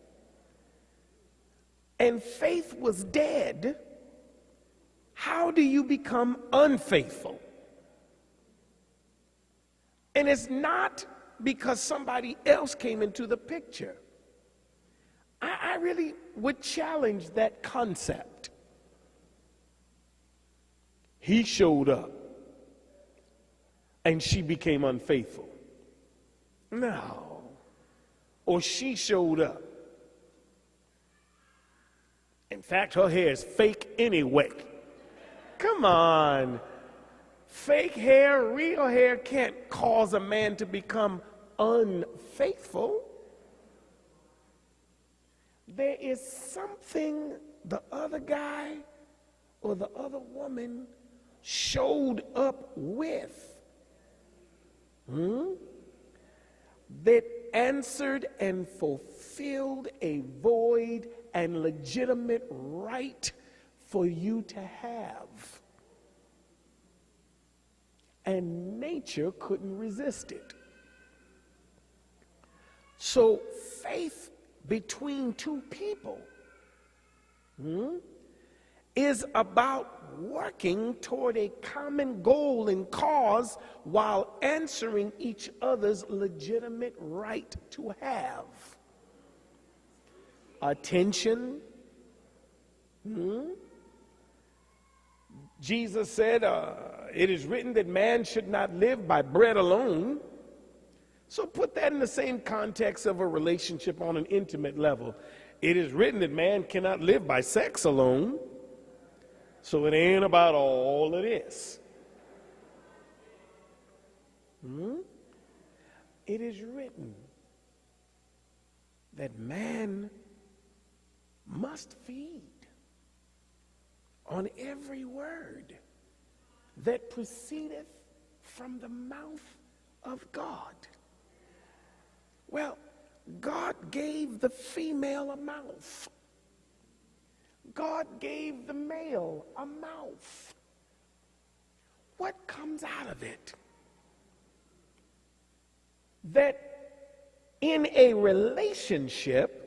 and faith was dead, how do you become unfaithful? And it's not because somebody else came into the picture. I really would challenge that concept. He showed up and she became unfaithful. No. Or she showed up. In fact, her hair is fake anyway. Come on. Fake hair, real hair can't cause a man to become unfaithful. There is something the other guy or the other woman showed up with that answered and fulfilled a void and legitimate right for you to have. And nature couldn't resist it. So faith between two people is about working toward a common goal and cause while answering each other's legitimate right to have attention. Jesus said, it is written that man should not live by bread alone. So put that in the same context of a relationship on an intimate level. It is written that man cannot live by sex alone. So it ain't about all of this. It is written that man must feed on every word that proceedeth from the mouth of God. Well, God gave the female a mouth. God gave the male a mouth. What comes out of it? That in a relationship,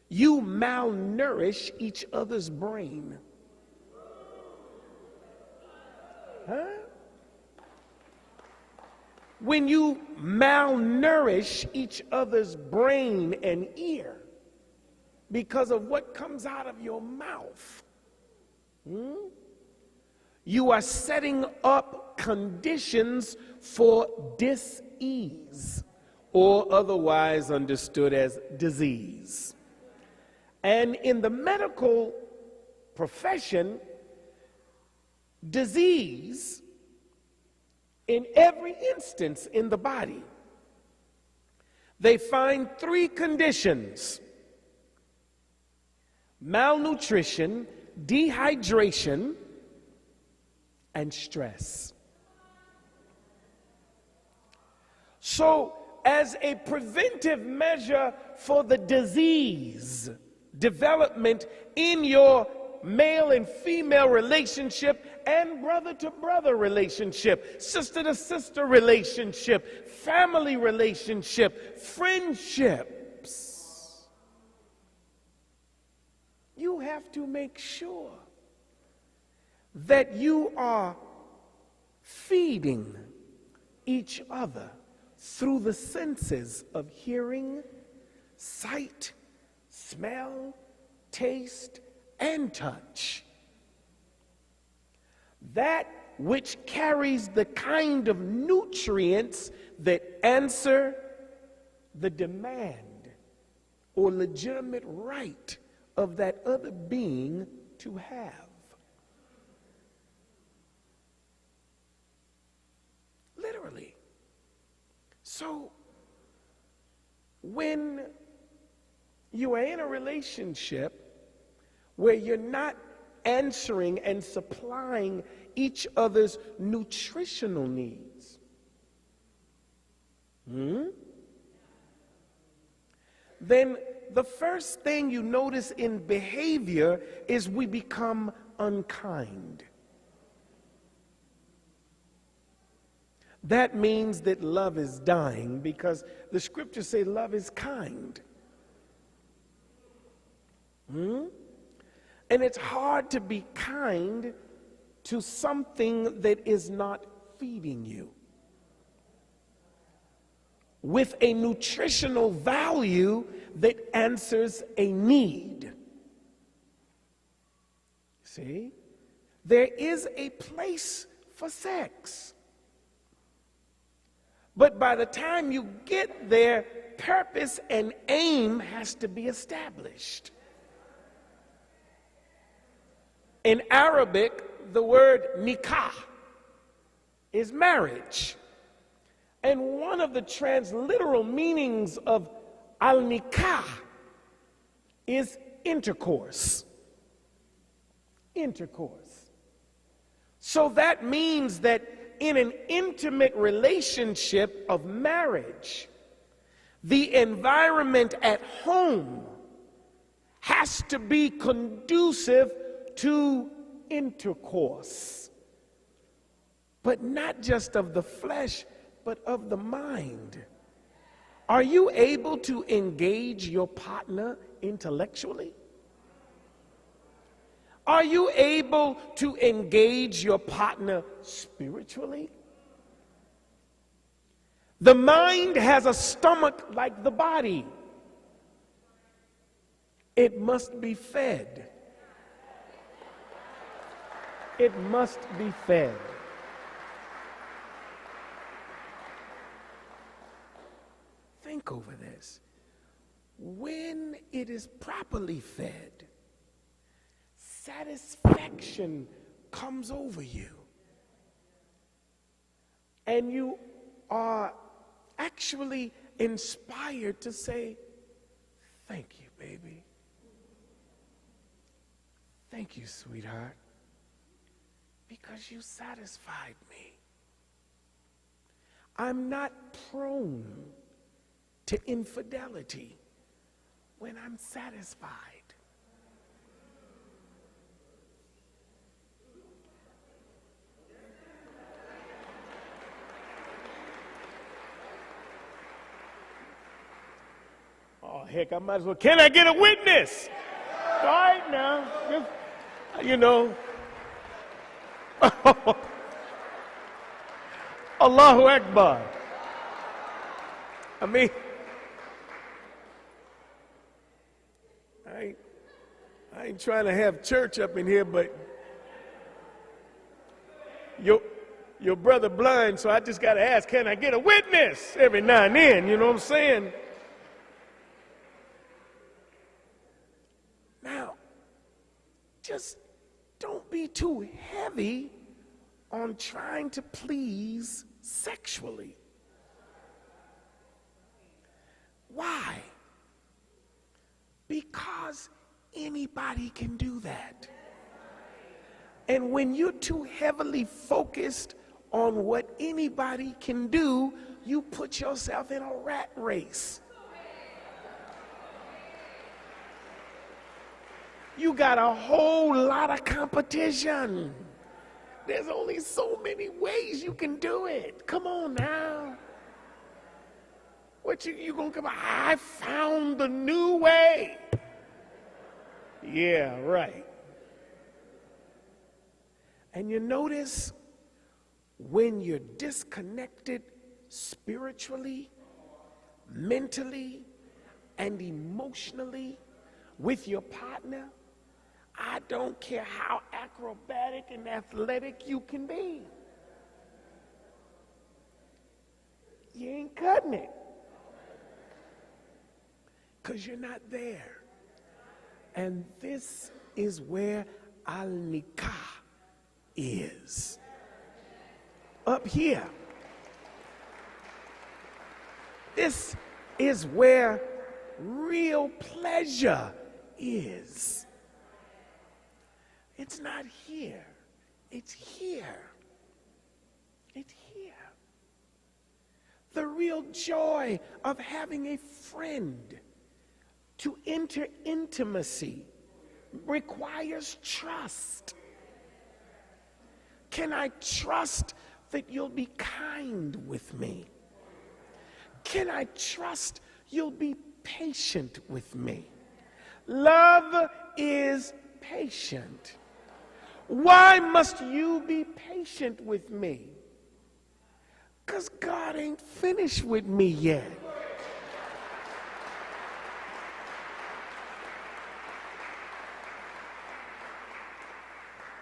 you malnourish each other's brain. Huh? When you malnourish each other's brain and ear because of what comes out of your mouth, you are setting up conditions for dis-ease, or otherwise understood as disease. And in the medical profession, disease in every instance in the body, they find three conditions: malnutrition, dehydration, and stress. So, as a preventive measure for the disease development in your male and female relationship and brother to brother relationship, sister to sister relationship, family relationship, friendships, you have to make sure that you are feeding each other through the senses of hearing, sight, smell, taste, and touch. That which carries the kind of nutrients that answer the demand or legitimate right of that other being to have. Literally. So, when you are in a relationship where you're not answering and supplying each other's nutritional needs, then the first thing you notice in behavior is we become unkind. That means that love is dying, because the scriptures say love is kind. And it's hard to be kind to something that is not feeding you with a nutritional value that answers a need. See? There is a place for sex. But by the time you get there, purpose and aim has to be established. In Arabic, the word nikah is marriage. And one of the transliteral meanings of al-nikah is intercourse. Intercourse. So that means that in an intimate relationship of marriage, the environment at home has to be conducive to intercourse, but not just of the flesh, but of the mind. Are you able to engage your partner intellectually? Are you able to engage your partner spiritually? The mind has a stomach like the body. It must be fed. It must be fed. Think over this. When it is properly fed, satisfaction comes over you. And you are actually inspired to say, thank you, baby. Thank you, sweetheart, because you satisfied me. I'm not prone to infidelity when I'm satisfied. Oh, heck, I might as well. Can I get a witness? All right now, just, you know. Allahu Akbar. I mean, I ain't trying to have church up in here, but your brother blind, so I just got to ask, can I get a witness every now and then? You know what I'm saying? Now, just don't be too heavy on trying to please sexually. Why? Because anybody can do that. And when you're too heavily focused on what anybody can do, you put yourself in a rat race. You got a whole lot of competition. There's only so many ways you can do it. Come on now. What you gonna come? I found the new way. Yeah, right. And you notice when you're disconnected spiritually, mentally, and emotionally with your partner, I don't care how acrobatic and athletic you can be. You ain't cutting it. Because you're not there. And this is where al-nikah is. Up here. This is where real pleasure is. It's not here. It's here. It's here. The real joy of having a friend to enter intimacy requires trust. Can I trust that you'll be kind with me? Can I trust you'll be patient with me? Love is patient. Why must you be patient with me? Because God ain't finished with me yet.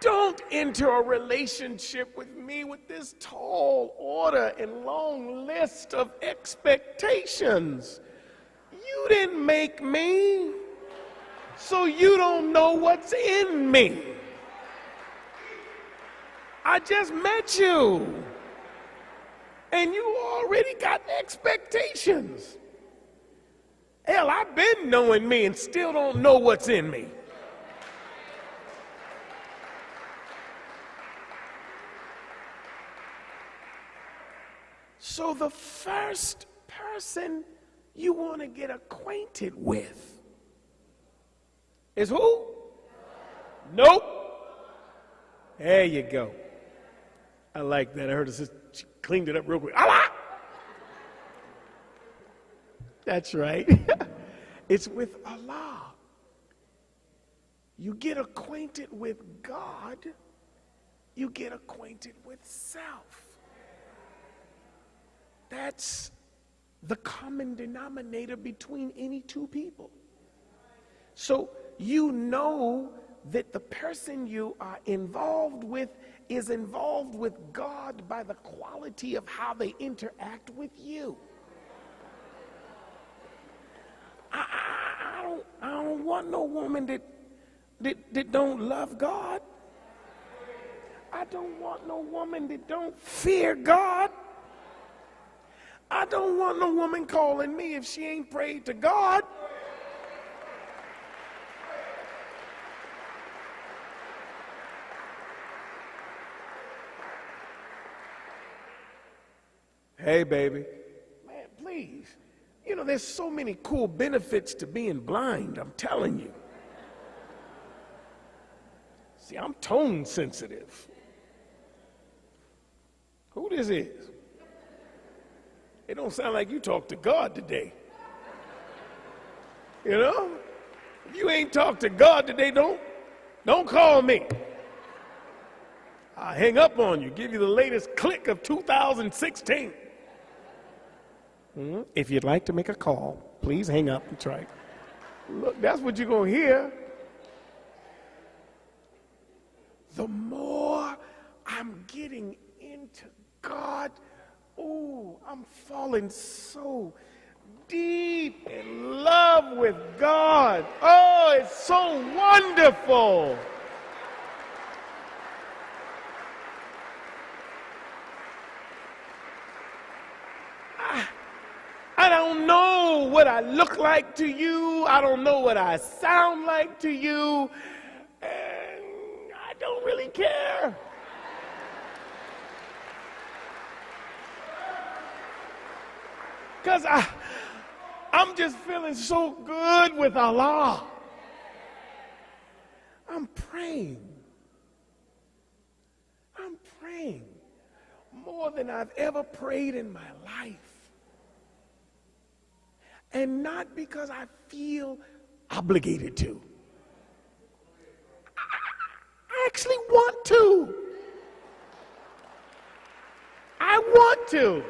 Don't enter a relationship with me with this tall order and long list of expectations. You didn't make me, so you don't know what's in me. I just met you, and you already got expectations. Hell, I've been knowing me and still don't know what's in me. So the first person you want to get acquainted with is who? Nope. There you go. I like that. I heard it. She cleaned it up real quick. Allah! That's right. It's with Allah. You get acquainted with God, you get acquainted with self. That's the common denominator between any two people. So you know that the person you are involved with is involved with God by the quality of how they interact with you. I don't want no woman that don't love God. I don't want no woman that don't fear God. I don't want no woman calling me if she ain't prayed to God. Hey, baby. Man, please. You know, there's so many cool benefits to being blind, I'm telling you. See, I'm tone sensitive. Who this is? It don't sound like you talk to God today. You know? If you ain't talked to God today, don't call me. I'll hang up on you, give you the latest click of 2016. If you'd like to make a call, please hang up and try. Look, that's what you're going to hear. The more I'm getting into God, I'm falling so deep in love with God. Oh, it's so wonderful. I don't know what I look like to you. I don't know what I sound like to you. And I don't really care. Because I'm just feeling so good with Allah. I'm praying more than I've ever prayed in my life. And not because I feel obligated to. I actually want to. I want to.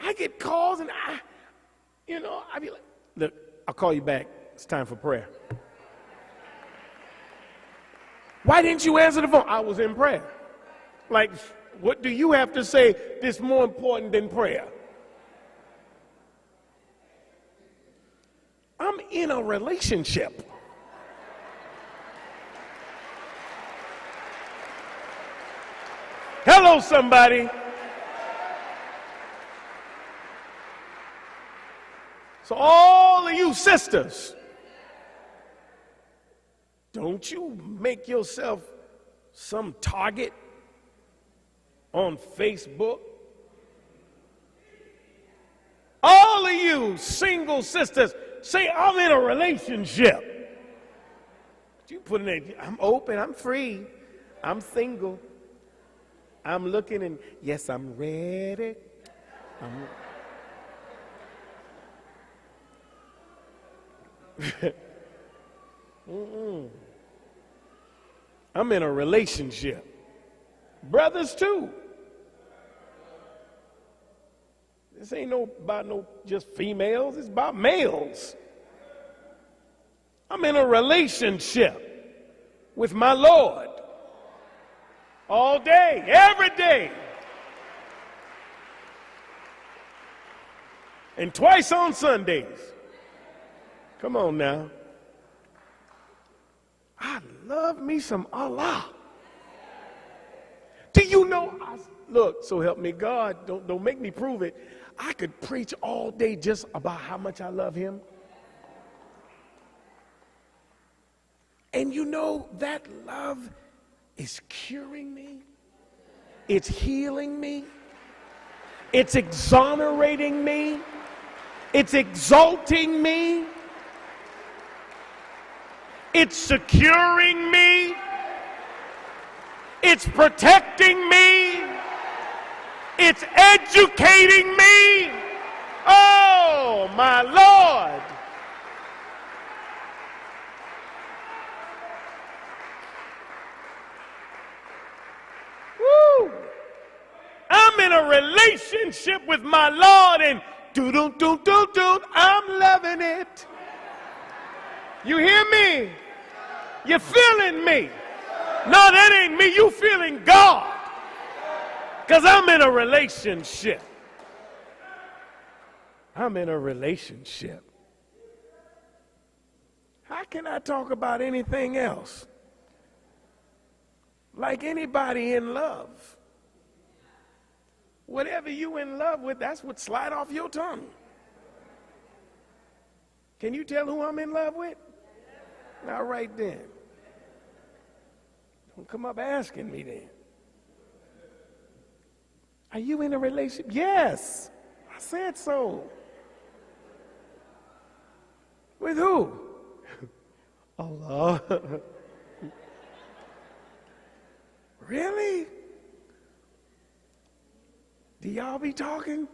I get calls and I be like, look, I'll call you back. It's time for prayer. Why didn't you answer the phone? I was in prayer. Like, what do you have to say that's more important than prayer? I'm in a relationship. Hello, somebody. So all of you sisters, don't you make yourself some target on Facebook. All of you single sisters, say, I'm in a relationship. You put in there, I'm open, I'm free, I'm single. I'm looking and, yes, I'm ready. I'm in a relationship. Brothers too. This ain't about just females, it's about males. I'm in a relationship with my Lord all day, every day. And twice on Sundays. Come on now. I love me some Allah. Do you know? Look, so help me God. Don't make me prove it. I could preach all day just about how much I love him. And you know, that love is curing me. It's healing me. It's exonerating me. It's exalting me. It's securing me. It's protecting me. It's educating me. Oh, my Lord. Woo. I'm in a relationship with my Lord, and I'm loving it. You hear me? You feeling me? No, that ain't me. You feeling God. Because I'm in a relationship. I'm in a relationship. How can I talk about anything else? Like anybody in love. Whatever you in love with, that's what slide off your tongue. Can you tell who I'm in love with? All right then. Don't come up asking me then. Are you in a relationship? Yes. I said so. With who? Allah. Really? Do y'all be talking?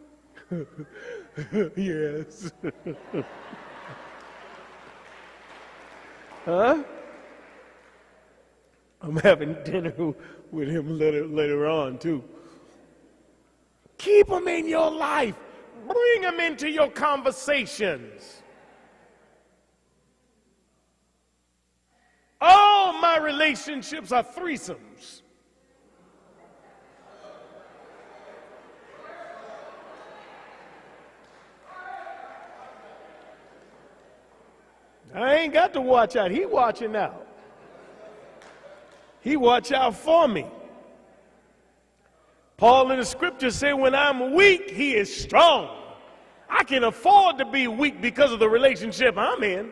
Yes. Huh? I'm having dinner with him later on, too. Keep them in your life. Bring them into your conversations. All my relationships are threesomes. I ain't got to watch out. He watching out. He watch out for me. Paul in the scriptures say, when I'm weak, he is strong. I can afford to be weak because of the relationship I'm in.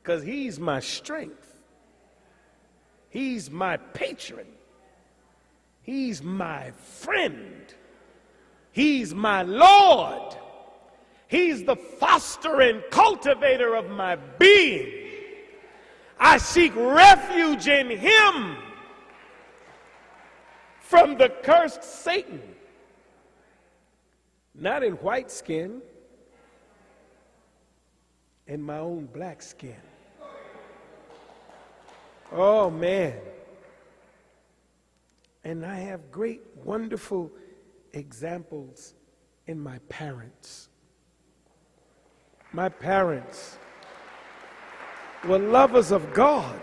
Because he's my strength. He's my patron. He's my friend. He's my Lord. He's the foster and cultivator of my being. I seek refuge in him from the cursed Satan. Not in white skin, in my own black skin. Oh, man. And I have great, wonderful examples in my parents. My parents were lovers of God.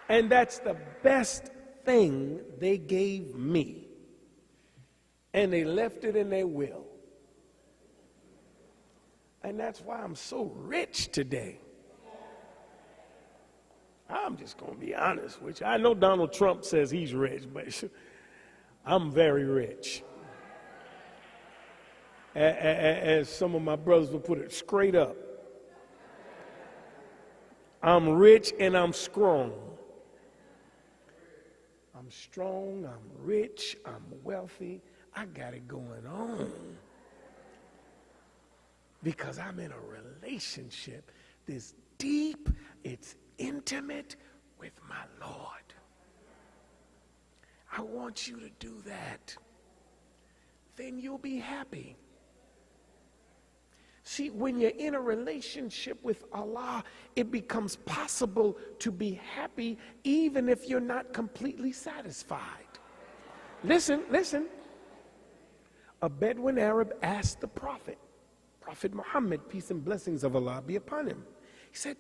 And that's the best thing they gave me. And they left it in their will. And that's why I'm so rich today. I'm just going to be honest with you. I know Donald Trump says he's rich, but I'm very rich. As some of my brothers would put it, straight up. I'm rich and I'm strong. I'm strong, I'm rich, I'm wealthy. I got it going on. Because I'm in a relationship that's deep, it's intimate with my Lord. I want you to do that. Then you'll be happy. See, when you're in a relationship with Allah, it becomes possible to be happy even if you're not completely satisfied. Listen. A Bedouin Arab asked the Prophet Muhammad, peace and blessings of Allah be upon him. He said,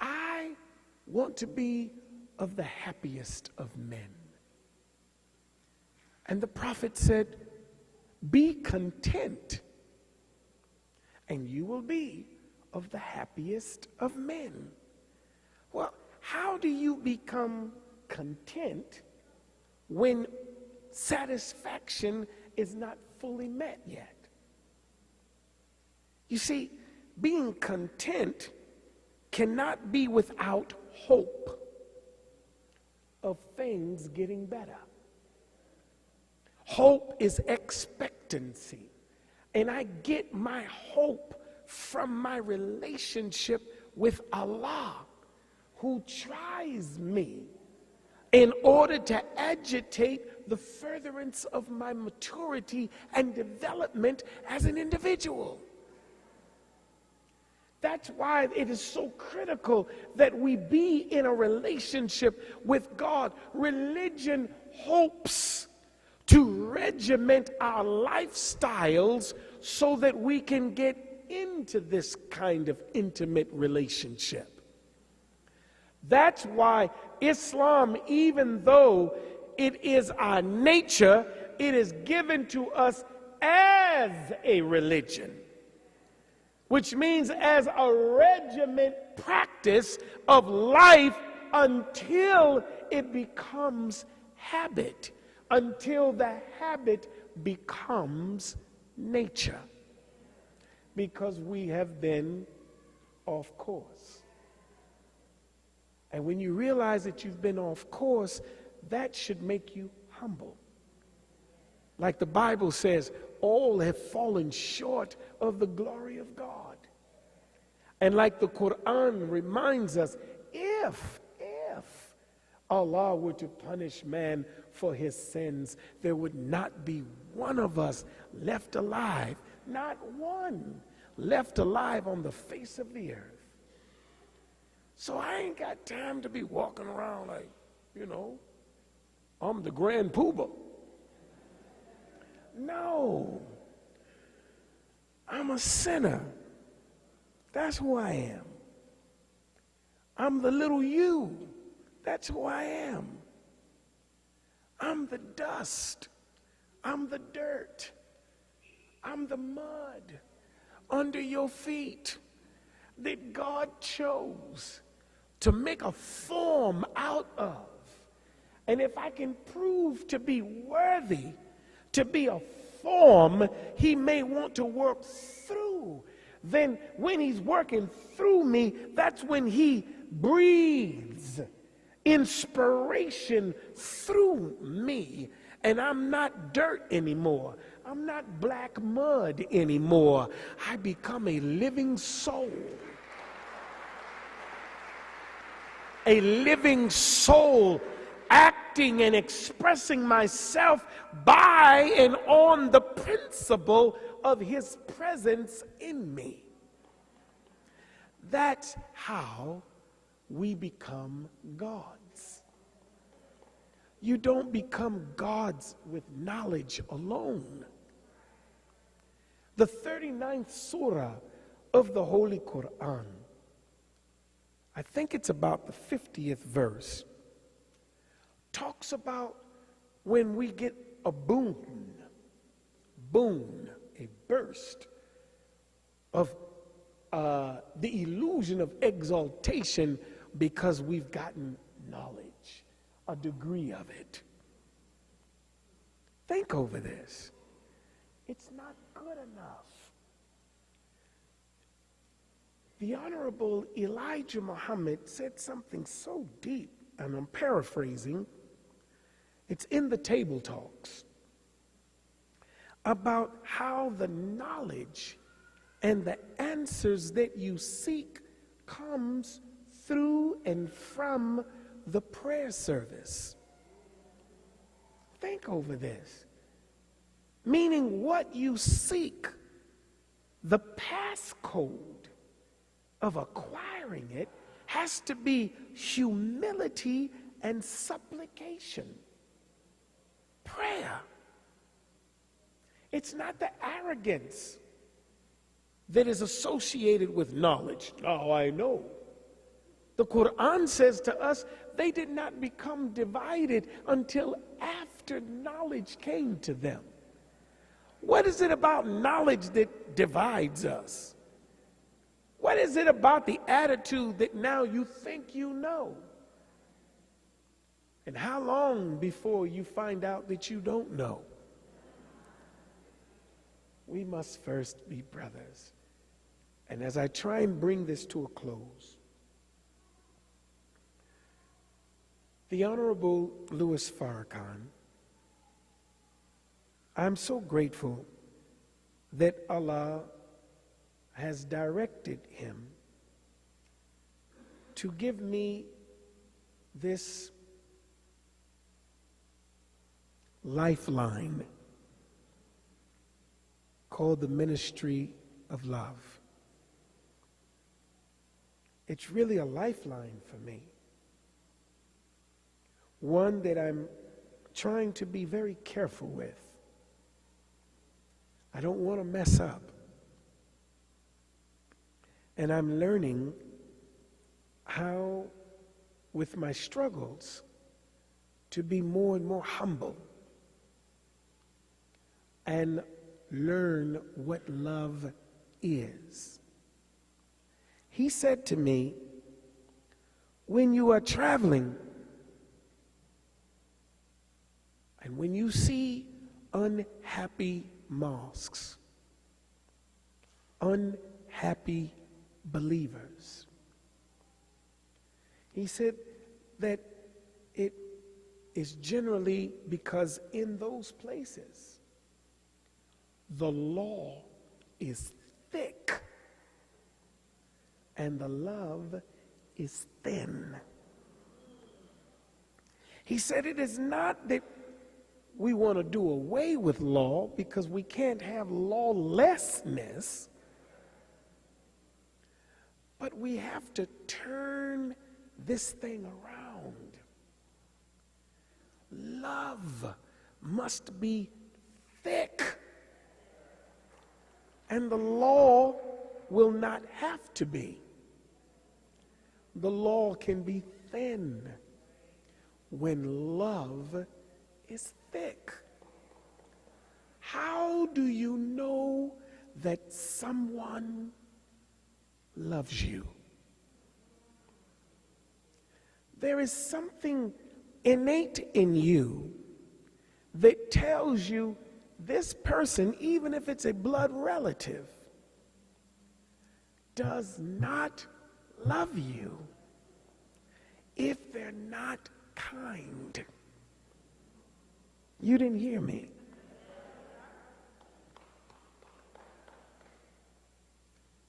I want to be of the happiest of men. And the Prophet said, be content, and you will be of the happiest of men. Well, how do you become content when satisfaction is not fully met yet? You see, being content cannot be without hope of things getting better. Hope is expectancy. And I get my hope from my relationship with Allah, who tries me in order to agitate the furtherance of my maturity and development as an individual. That's why it is so critical that we be in a relationship with God. Religion hopes to regiment our lifestyles so that we can get into this kind of intimate relationship. That's why Islam, even though it is our nature, it is given to us as a religion, which means as a regiment practice of life until it becomes habit, until the habit becomes nature, because we have been off course. And when you realize that you've been off course, that should make you humble. Like the Bible says, all have fallen short of the glory of God. And like the Quran reminds us, if Allah were to punish man for his sins, there would not be one of us left alive, not one left alive on the face of the earth. So I ain't got time to be walking around like, I'm the grand poobah. No. I'm a sinner. That's who I am. I'm the little you. That's who I am. I'm the dust. I'm the dirt. I'm the mud under your feet that God chose to make a form out of. And if I can prove to be worthy to be a form he may want to work through, then when he's working through me, that's when he breathes inspiration through me. And I'm not dirt anymore. I'm not black mud anymore. I become a living soul. A living soul, acting and expressing myself by and on the principle of his presence in me. That's how we become gods. You don't become gods with knowledge alone. The 39th surah of the Holy Quran, I think it's about the 50th verse, talks about when we get a boon, a burst of the illusion of exaltation because we've gotten knowledge, a degree of it. Think over this. It's not good enough. The Honorable Elijah Muhammad said something so deep, and I'm paraphrasing. It's in the Table Talks about how the knowledge and the answers that you seek comes through and from the prayer service. Think over this. Meaning what you seek, the passcode of acquiring it has to be humility and supplication. Prayer. It's not the arrogance that is associated with knowledge. Now I know. The Quran says to us, they did not become divided until after knowledge came to them. What is it about knowledge that divides us? What is it about the attitude that now you think you know? And how long before you find out that you don't know? We must first be brothers. And as I try and bring this to a close, the Honorable Louis Farrakhan, I'm so grateful that Allah has directed him to give me this lifeline called the ministry of love. It's really a lifeline for me. One that I'm trying to be very careful with. I don't want to mess up. And I'm learning how, with my struggles, to be more and more humble and learn what love is. He said to me, when you are traveling and when you see unhappy mosques, unhappy believers, he said that it is generally because in those places the law is thick and the love is thin. He said it is not that we want to do away with law, because we can't have lawlessness, but we have to turn this thing around. Love must be thick, and the law will not have to be. The law can be thin when love is thick. How do you know that someone loves you? There is something innate in you that tells you this person, even if it's a blood relative, does not love you if they're not kind. You didn't hear me.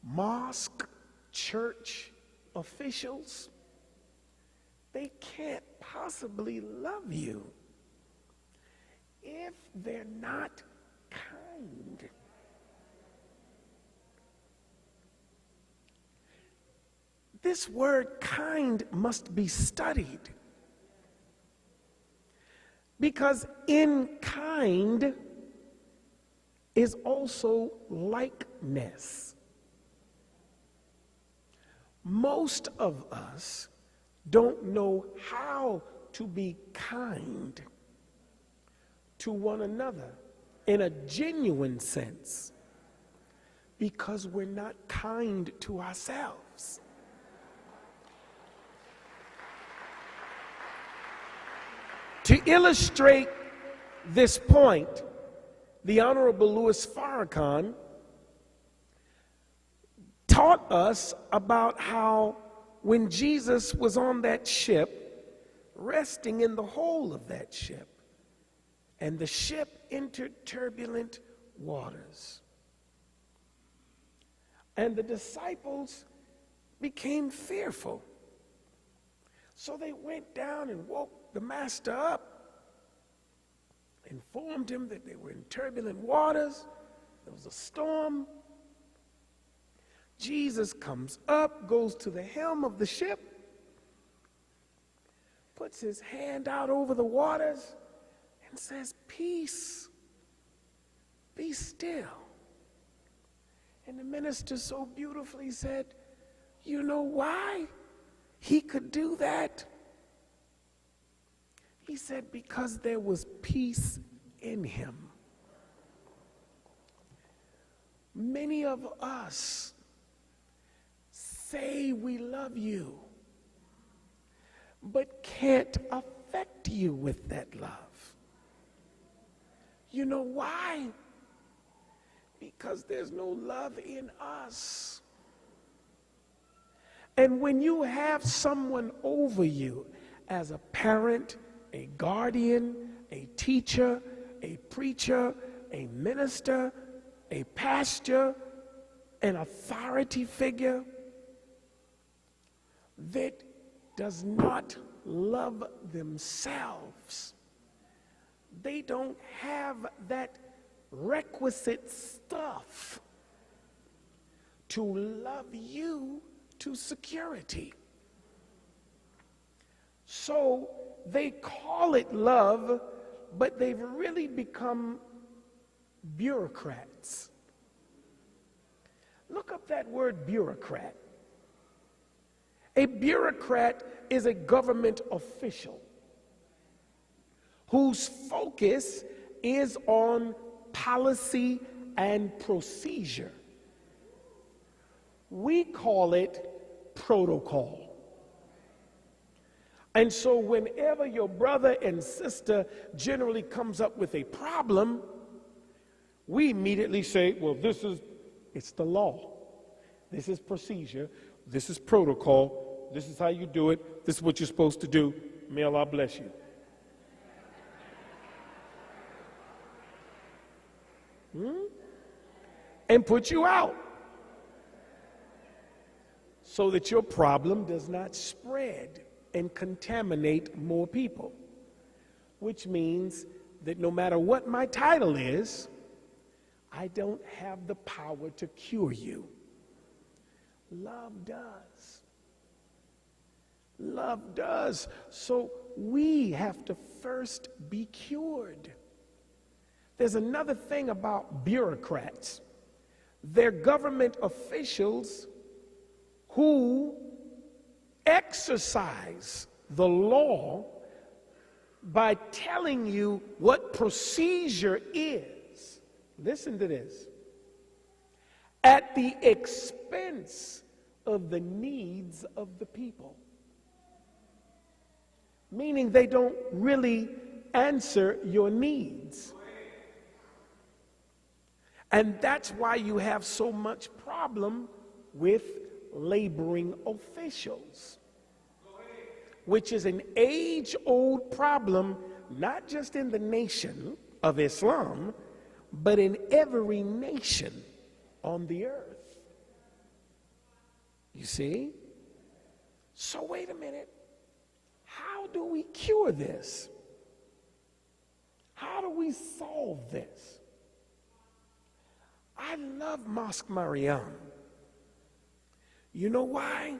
Mosque, church officials, they can't possibly love you if they're not kind. This word kind must be studied, because in kind is also likeness. Most of us don't know how to be kind to one another in a genuine sense, because we're not kind to ourselves. To illustrate this point, the Honorable Louis Farrakhan taught us about how when Jesus was on that ship, resting in the hold of that ship, and the ship entered turbulent waters, and the disciples became fearful. So they went down and woke the master up, informed him that they were in turbulent waters, there was a storm. Jesus comes up, goes to the helm of the ship, puts his hand out over the waters, and says, "Peace, be still." And the minister so beautifully said, "You know why he could do that?" He said, "Because there was peace in him." Many of us say we love you, but can't affect you with that love. You know why? Because there's no love in us. And when you have someone over you as a parent, a guardian, a teacher, a preacher, a minister, a pastor, an authority figure that does not love themselves, they don't have that requisite stuff to love you to security. So they call it love, but they've really become bureaucrats. Look up that word bureaucrat. A bureaucrat is a government official whose focus is on policy and procedure. We call it protocol. And so whenever your brother and sister generally comes up with a problem, we immediately say, well, it's the law. This is procedure. This is protocol. This is how you do it. This is what you're supposed to do. May Allah bless you. And put you out so that your problem does not spread and contaminate more people, which means that no matter what my title is, I don't have the power to cure you. Love does. Love does. So we have to first be cured. There's another thing about bureaucrats. They're government officials who exercise the law by telling you what procedure is. Listen to this. At the expense of the needs of the people. Meaning they don't really answer your needs. And that's why you have so much problem with laboring officials, which is an age-old problem, not just in the nation of Islam, but in every nation on the earth. You see? So wait a minute. How do we cure this? How do we solve this? I love Mosque Mariam. You know why?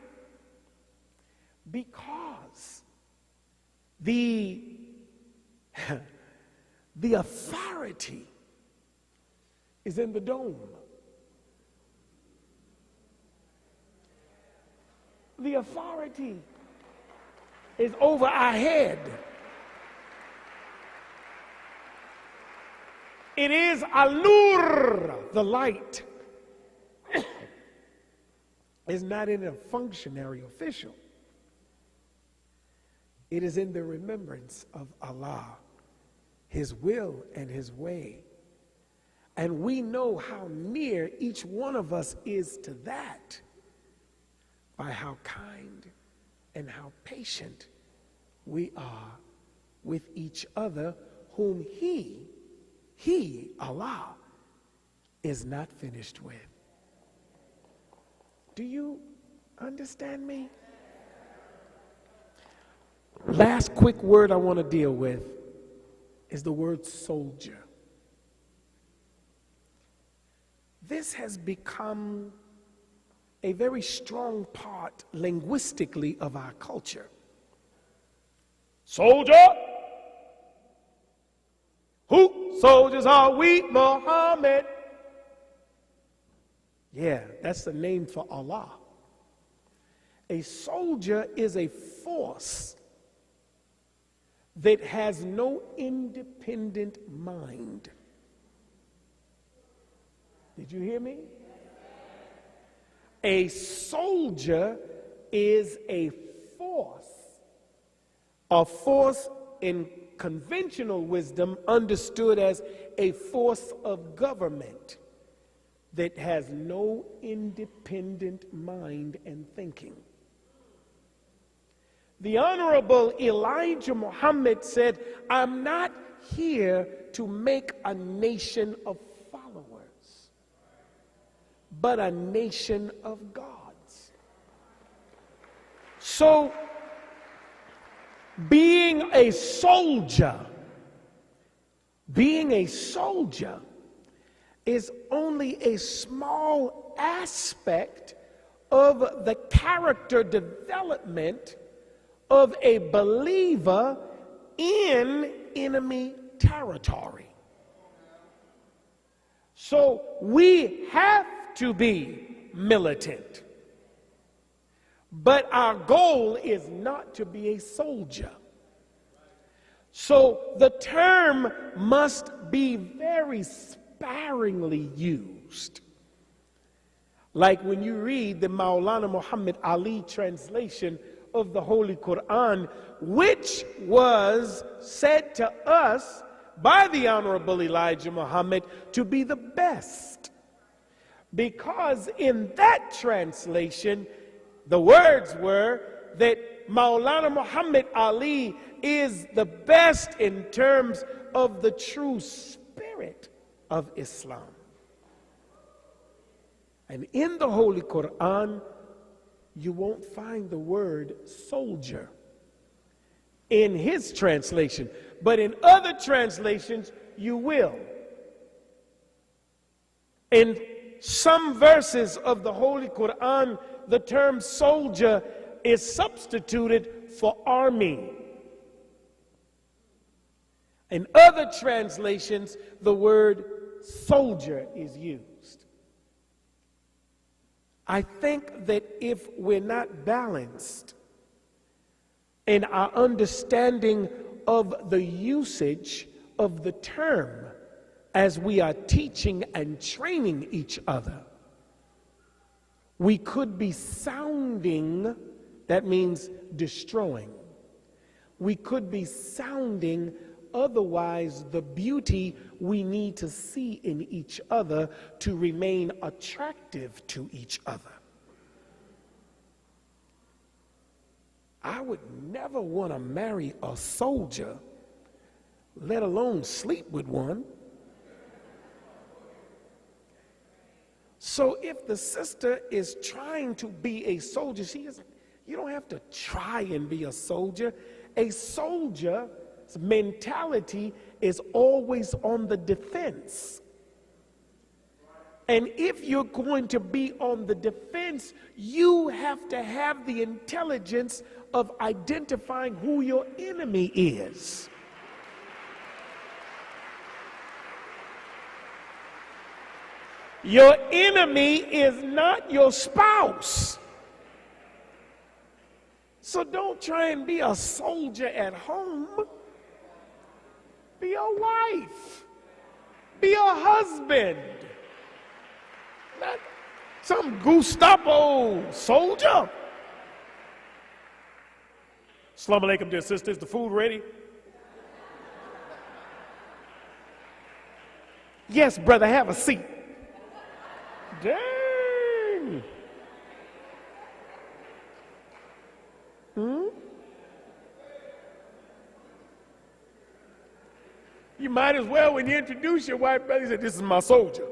Because the authority is in the dome. The authority is over our head. It is Al-Nur, the light. It's not in a functionary official. It is in the remembrance of Allah, His will and His way. And we know how near each one of us is to that by how kind and how patient we are with each other whom He, Allah, is not finished with. Do you understand me? Last quick word I want to deal with is the word soldier. This has become a very strong part linguistically of our culture. Soldier! Who soldiers are we, Muhammad? Yeah, that's the name for Allah. A soldier is a force that has no independent mind. Did you hear me? A soldier is a force in conventional wisdom understood as a force of government that has no independent mind and thinking. The Honorable Elijah Muhammad said, I'm not here to make a nation of followers, but a nation of gods. So, being a soldier Being a soldier is only a small aspect of the character development of a believer in enemy territory. So we have to be militant. But our goal is not to be a soldier. So the term must be very sparingly used. Like when you read the Maulana Muhammad Ali translation of the Holy Quran, which was said to us by the Honorable Elijah Muhammad to be the best. Because in that translation, the words were that Maulana Muhammad Ali is the best in terms of the true spirit of Islam. And in the Holy Quran, you won't find the word soldier in his translation, but in other translations, you will. In some verses of the Holy Quran, the term soldier is substituted for army. In other translations, the word soldier is used. I think that if we're not balanced in our understanding of the usage of the term as we are teaching and training each other, we could be sounding, that means destroying. We could be sounding otherwise the beauty we need to see in each other to remain attractive to each other. I would never want to marry a soldier, let alone sleep with one. So if the sister is trying to be a soldier, you don't have to try and be a soldier. A soldier's mentality is always on the defense. And if you're going to be on the defense, you have to have the intelligence of identifying who your enemy is. Your enemy is not your spouse. So don't try and be a soldier at home. Be a wife. Be a husband. Not some Gestapo soldier. Assalamu alaikum, dear sisters. The food ready? Yes, brother, have a seat. Dang. You might as well, when you introduce your wife, brother, say, "This is my soldier."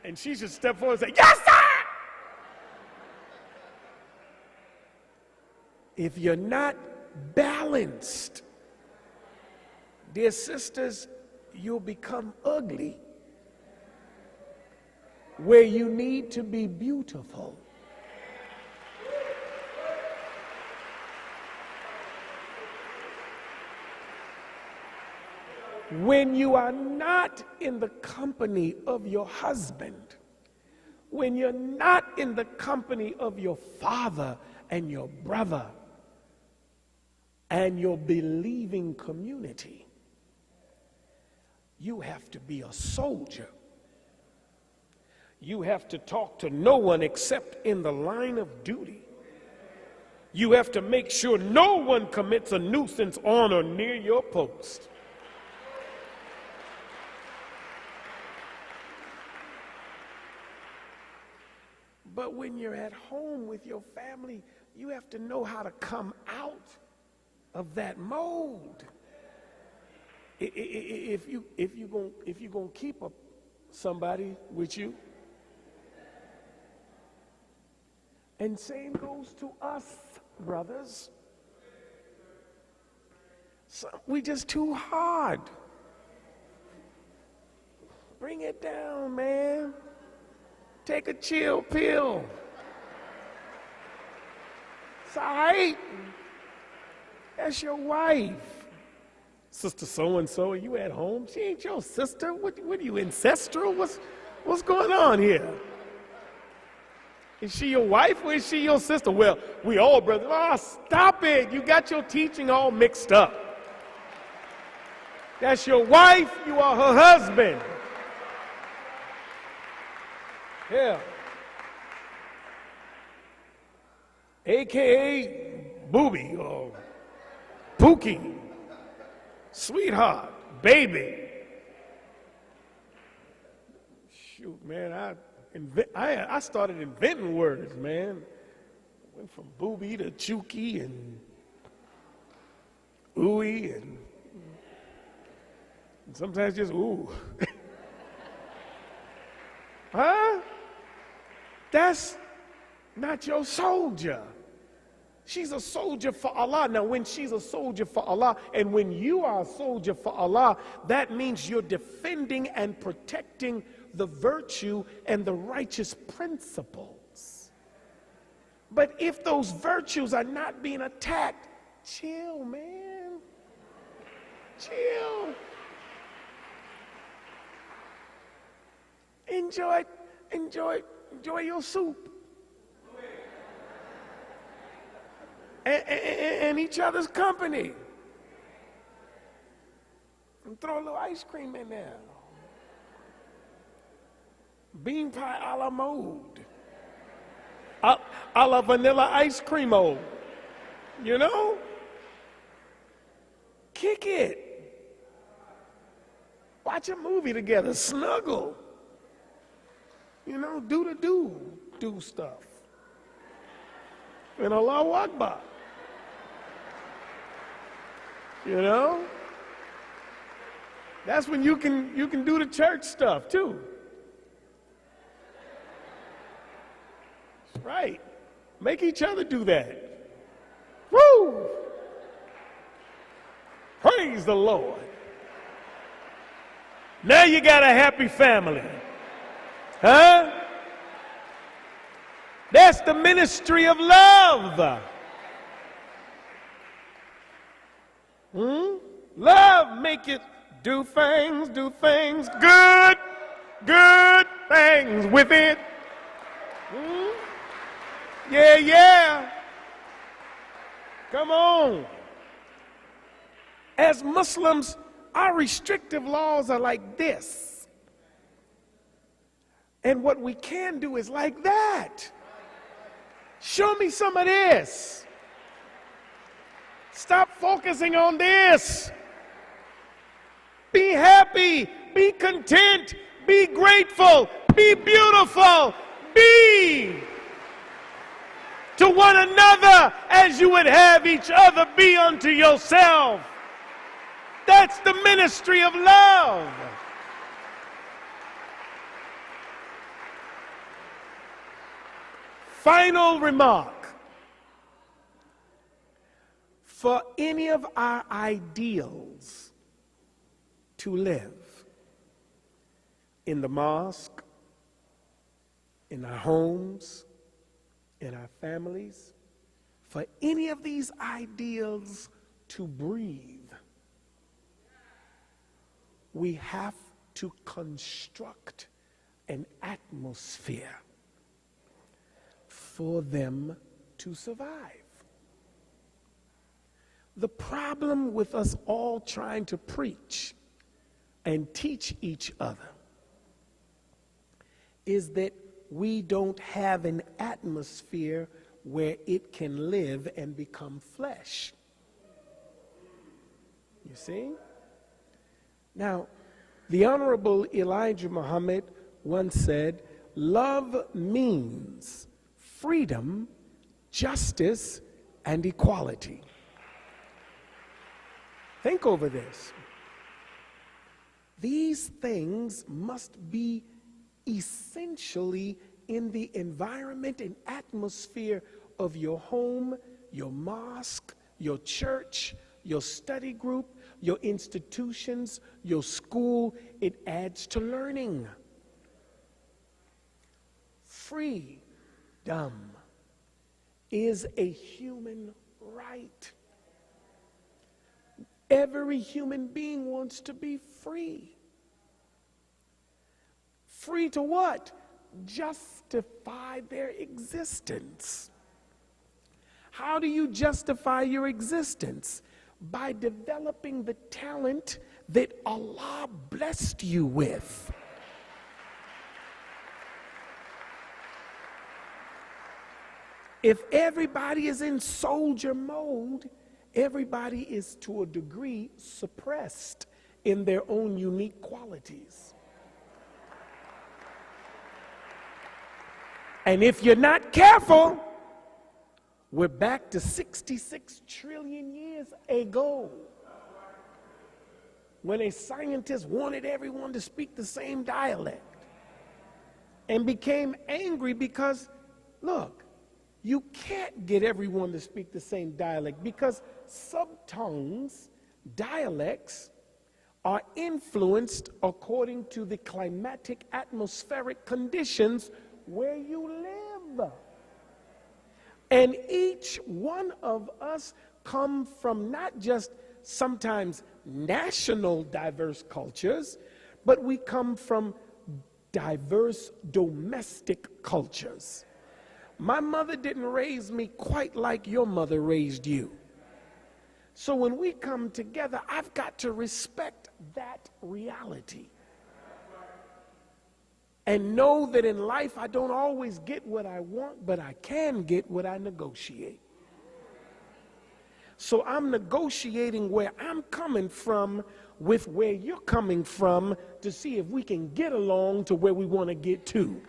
And she should step forward and say, "Yes, sir!" If you're not balanced, dear sisters, you'll become ugly where you need to be beautiful. When you are not in the company of your husband, when you're not in the company of your father and your brother and your believing community, you have to be a soldier. You have to talk to no one except in the line of duty. You have to make sure no one commits a nuisance on or near your post. But when you're at home with your family, you have to know how to come out of that mode. If you're gonna keep somebody with you, and same goes to us, brothers. We just too hard. Bring it down, man. Take a chill pill. It's all right. That's your wife. Sister so-and-so, are you at home? She ain't your sister. What are you, ancestral? What's going on here? Is she your wife or is she your sister? Well, we all brothers. Oh, stop it. You got your teaching all mixed up. That's your wife. You are her husband. Yeah. AKA Booby or Pookie, sweetheart, baby. Shoot, man, I started inventing words, man. Went from booby to chooky and ooey and sometimes just ooh. Huh? That's not your soldier. She's a soldier for Allah. Now, when she's a soldier for Allah, and when you are a soldier for Allah, that means you're defending and protecting the virtue and the righteous principles. But if those virtues are not being attacked, chill, man. Chill. Enjoy your soup. And each other's company. And throw a little ice cream in there. Bean pie a la mode. A la vanilla ice cream mode. You know? Kick it. Watch a movie together. Snuggle. You know, do stuff. And Allahu Akbar. You know? That's when you can do the church stuff too. Right. Make each other do that. Woo! Praise the Lord. Now you got a happy family. Huh? That's the ministry of love. Love make it do things, good things with it. Yeah. Come on. As Muslims, our restrictive laws are like this. And what we can do is like that. Show me some of this. Stop focusing on this. Be happy, be content, be grateful, be beautiful, be to one another as you would have each other be unto yourself. That's the ministry of love. Final remark. For any of our ideals to live in the mosque, in our homes, in our families, for any of these ideals to breathe, we have to construct an atmosphere for them to survive. The problem with us all trying to preach and teach each other is that we don't have an atmosphere where it can live and become flesh. You see? Now, the Honorable Elijah Muhammad once said, love means freedom, justice, and equality. Think over this. These things must be essentially in the environment and atmosphere of your home, your mosque, your church, your study group, your institutions, your school. It adds to learning. Freedom is a human right. Every human being wants to be free. Free to what? Justify their existence. How do you justify your existence? By developing the talent that Allah blessed you with. If everybody is in soldier mode, everybody is to a degree suppressed in their own unique qualities. And if you're not careful, we're back to 66 trillion years ago, when a scientist wanted everyone to speak the same dialect and became angry because, look, you can't get everyone to speak the same dialect because subtongues, dialects, are influenced according to the climatic atmospheric conditions where you live. And each one of us come from not just sometimes national diverse cultures, but we come from diverse domestic cultures. My mother didn't raise me quite like your mother raised you. So when we come together, I've got to respect that reality. And know that in life I don't always get what I want, but I can get what I negotiate. So I'm negotiating where I'm coming from with where you're coming from to see if we can get along to where we want to get to.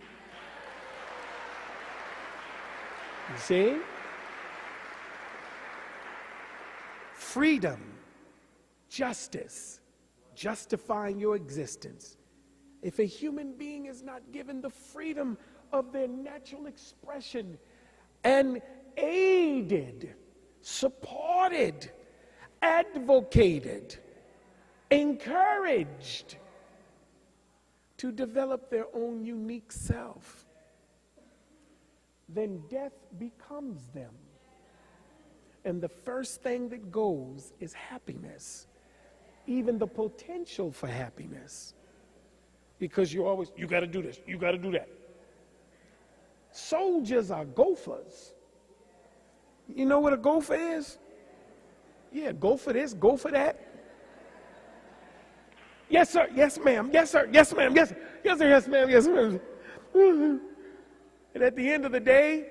You see? Freedom, justice, justifying your existence. If a human being is not given the freedom of their natural expression and aided, supported, advocated, encouraged to develop their own unique self, then death becomes them. And the first thing that goes is happiness, even the potential for happiness. Because you got to do this, you got to do that. Soldiers are gophers. You know what a gopher is? Yeah, go for this, go for that. Yes, sir, yes, ma'am, yes, sir, yes, ma'am, yes, yes, sir, yes, ma'am, yes, ma'am. And at the end of the day,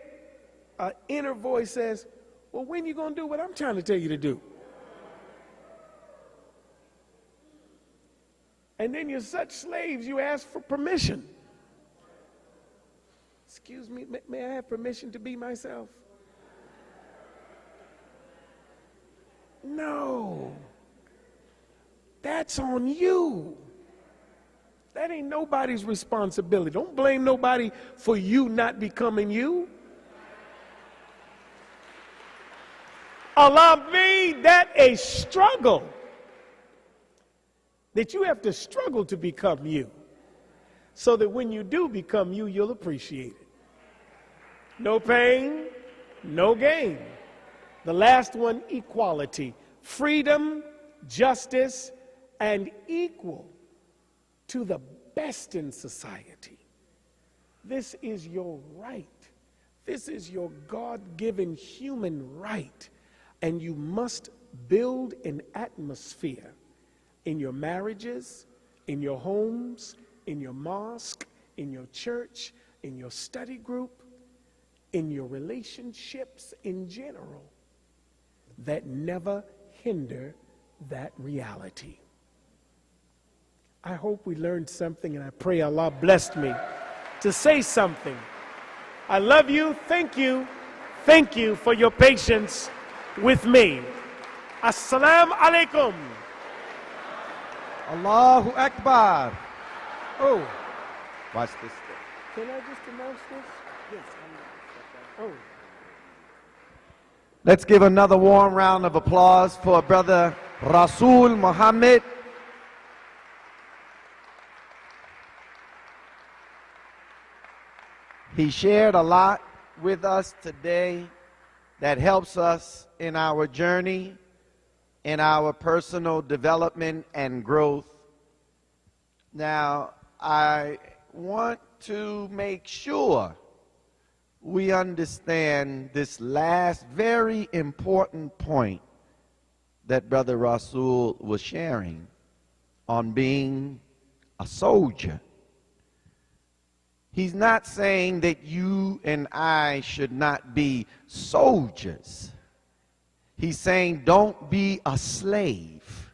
an inner voice says, well, when you going to do what I'm trying to tell you to do? And then you're such slaves, you ask for permission. Excuse me, may I have permission to be myself? No. That's on you. That ain't nobody's responsibility. Don't blame nobody for you not becoming you. Allah made that a struggle. That you have to struggle to become you. So that when you do become you, you'll appreciate it. No pain, no gain. The last one, equality. Freedom, justice, and equal to the best in society. This is your right. This is your God-given human right. And you must build an atmosphere in your marriages, in your homes, in your mosque, in your church, in your study group, in your relationships in general, that never hinder that reality. I hope we learned something, and I pray Allah blessed me to say something. I love you. Thank you for your patience with me. Assalamu alaikum. Allahu Akbar. Oh, Watch this. can I just announce this? Yes. Oh. Let's give another warm round of applause for Brother Rasul Muhammad. He shared a lot with us today that helps us in our journey, in our personal development and growth. Now, I want to make sure we understand this last very important point that Brother Rasul was sharing on being a soldier. He's not saying that you and I should not be soldiers. He's saying don't be a slave.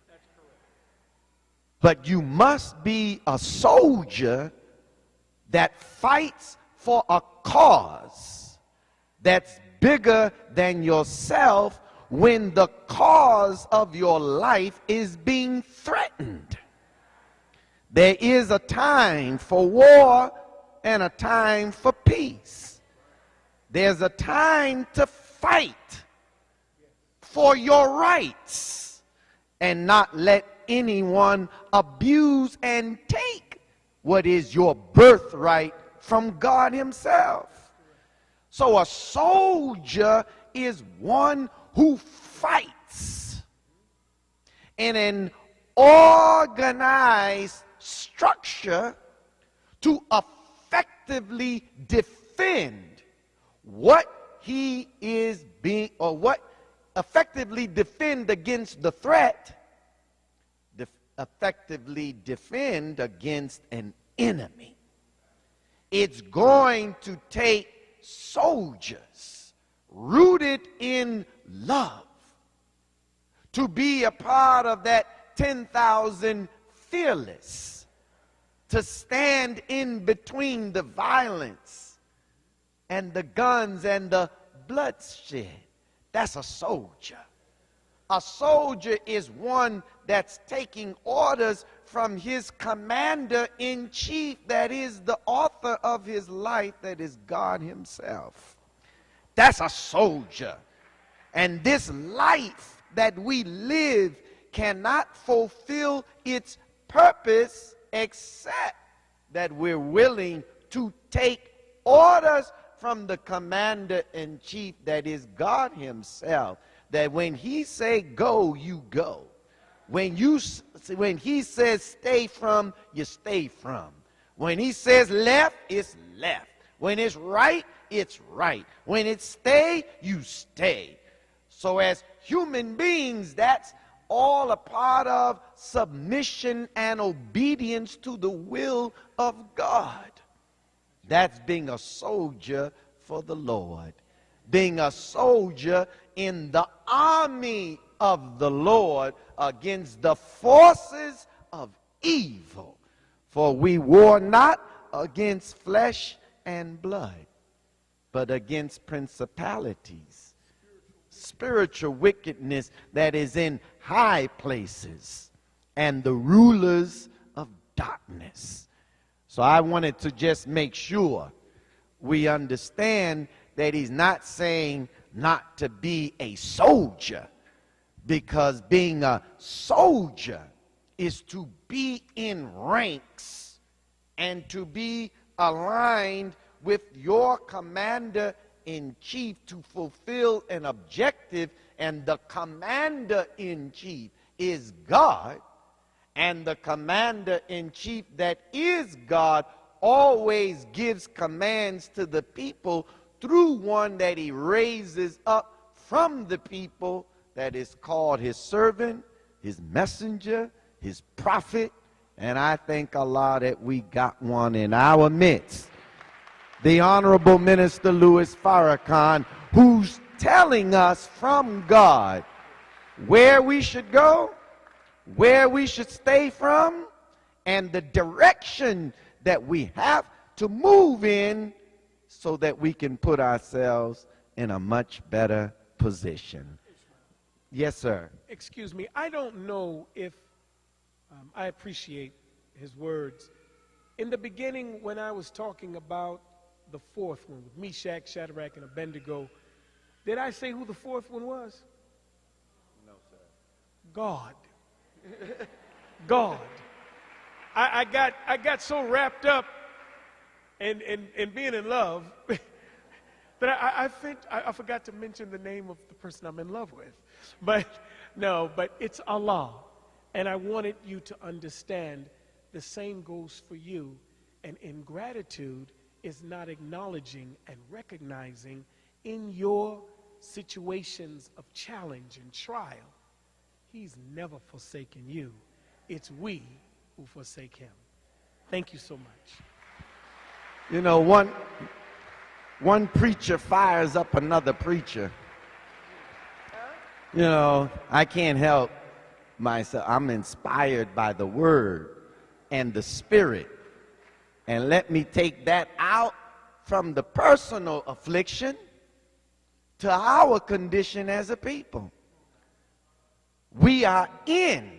But you must be a soldier that fights for a cause that's bigger than yourself when the cause of your life is being threatened. There is a time for war and a time for peace. There's a time to fight for your rights and not let anyone abuse and take what is your birthright from God himself. So a soldier is one who fights in an organized structure to effectively defend what he is being, or what effectively defend against the threat, effectively defend against an enemy. It's going to take soldiers rooted in love to be a part of that 10,000 fearless, to stand in between the violence and the guns and the bloodshed. That's a soldier. A soldier is one that's taking orders from his commander-in-chief, that is the author of his life, that is God himself. That's a soldier. And this life that we live cannot fulfill its purpose except that we're willing to take orders from the commander-in-chief, that is God himself. That when he say go, you go. When he says stay from, you stay from. When he says left, it's left. When it's right, it's right. When it's stay, you stay. So as human beings, that's all a part of submission and obedience to the will of God. That's being a soldier for the Lord. Being a soldier in the army of the Lord against the forces of evil. For we war not against flesh and blood, but against principalities, spiritual wickedness that is in high places, and the rulers of darkness. So I wanted to just make sure we understand that he's not saying not to be a soldier, because being a soldier is to be in ranks and to be aligned with your commander-in-chief to fulfill an objective, and the commander-in-chief is God, and the commander-in-chief that is God always gives commands to the people through one that he raises up from the people, that is called his servant, his messenger, his prophet. And I thank Allah that we got one in our midst, the Honorable Minister Louis Farrakhan, who's telling us from God where we should go, where we should stay from, and the direction that we have to move in, so that we can put ourselves in a much better position. Yes, sir. Excuse me, I don't know if I appreciate his words. In the beginning, when I was talking about the fourth one, with Meshach, Shadrach, and Abednego, Did I say who the fourth one was? No, sir. God. God. I got so wrapped up in being in love that I forgot to mention the name of the person I'm in love with. But no, but it's Allah. And I wanted you to understand the same goes for you. And ingratitude is not acknowledging and recognizing in your situations of challenge and trial, He's never forsaken you. It's we who forsake Him. Thank you so much. You know, one preacher fires up another preacher. You know, I can't help myself. I'm inspired by the Word and the Spirit. And let me take that out from the personal affliction to our condition as a people. We are in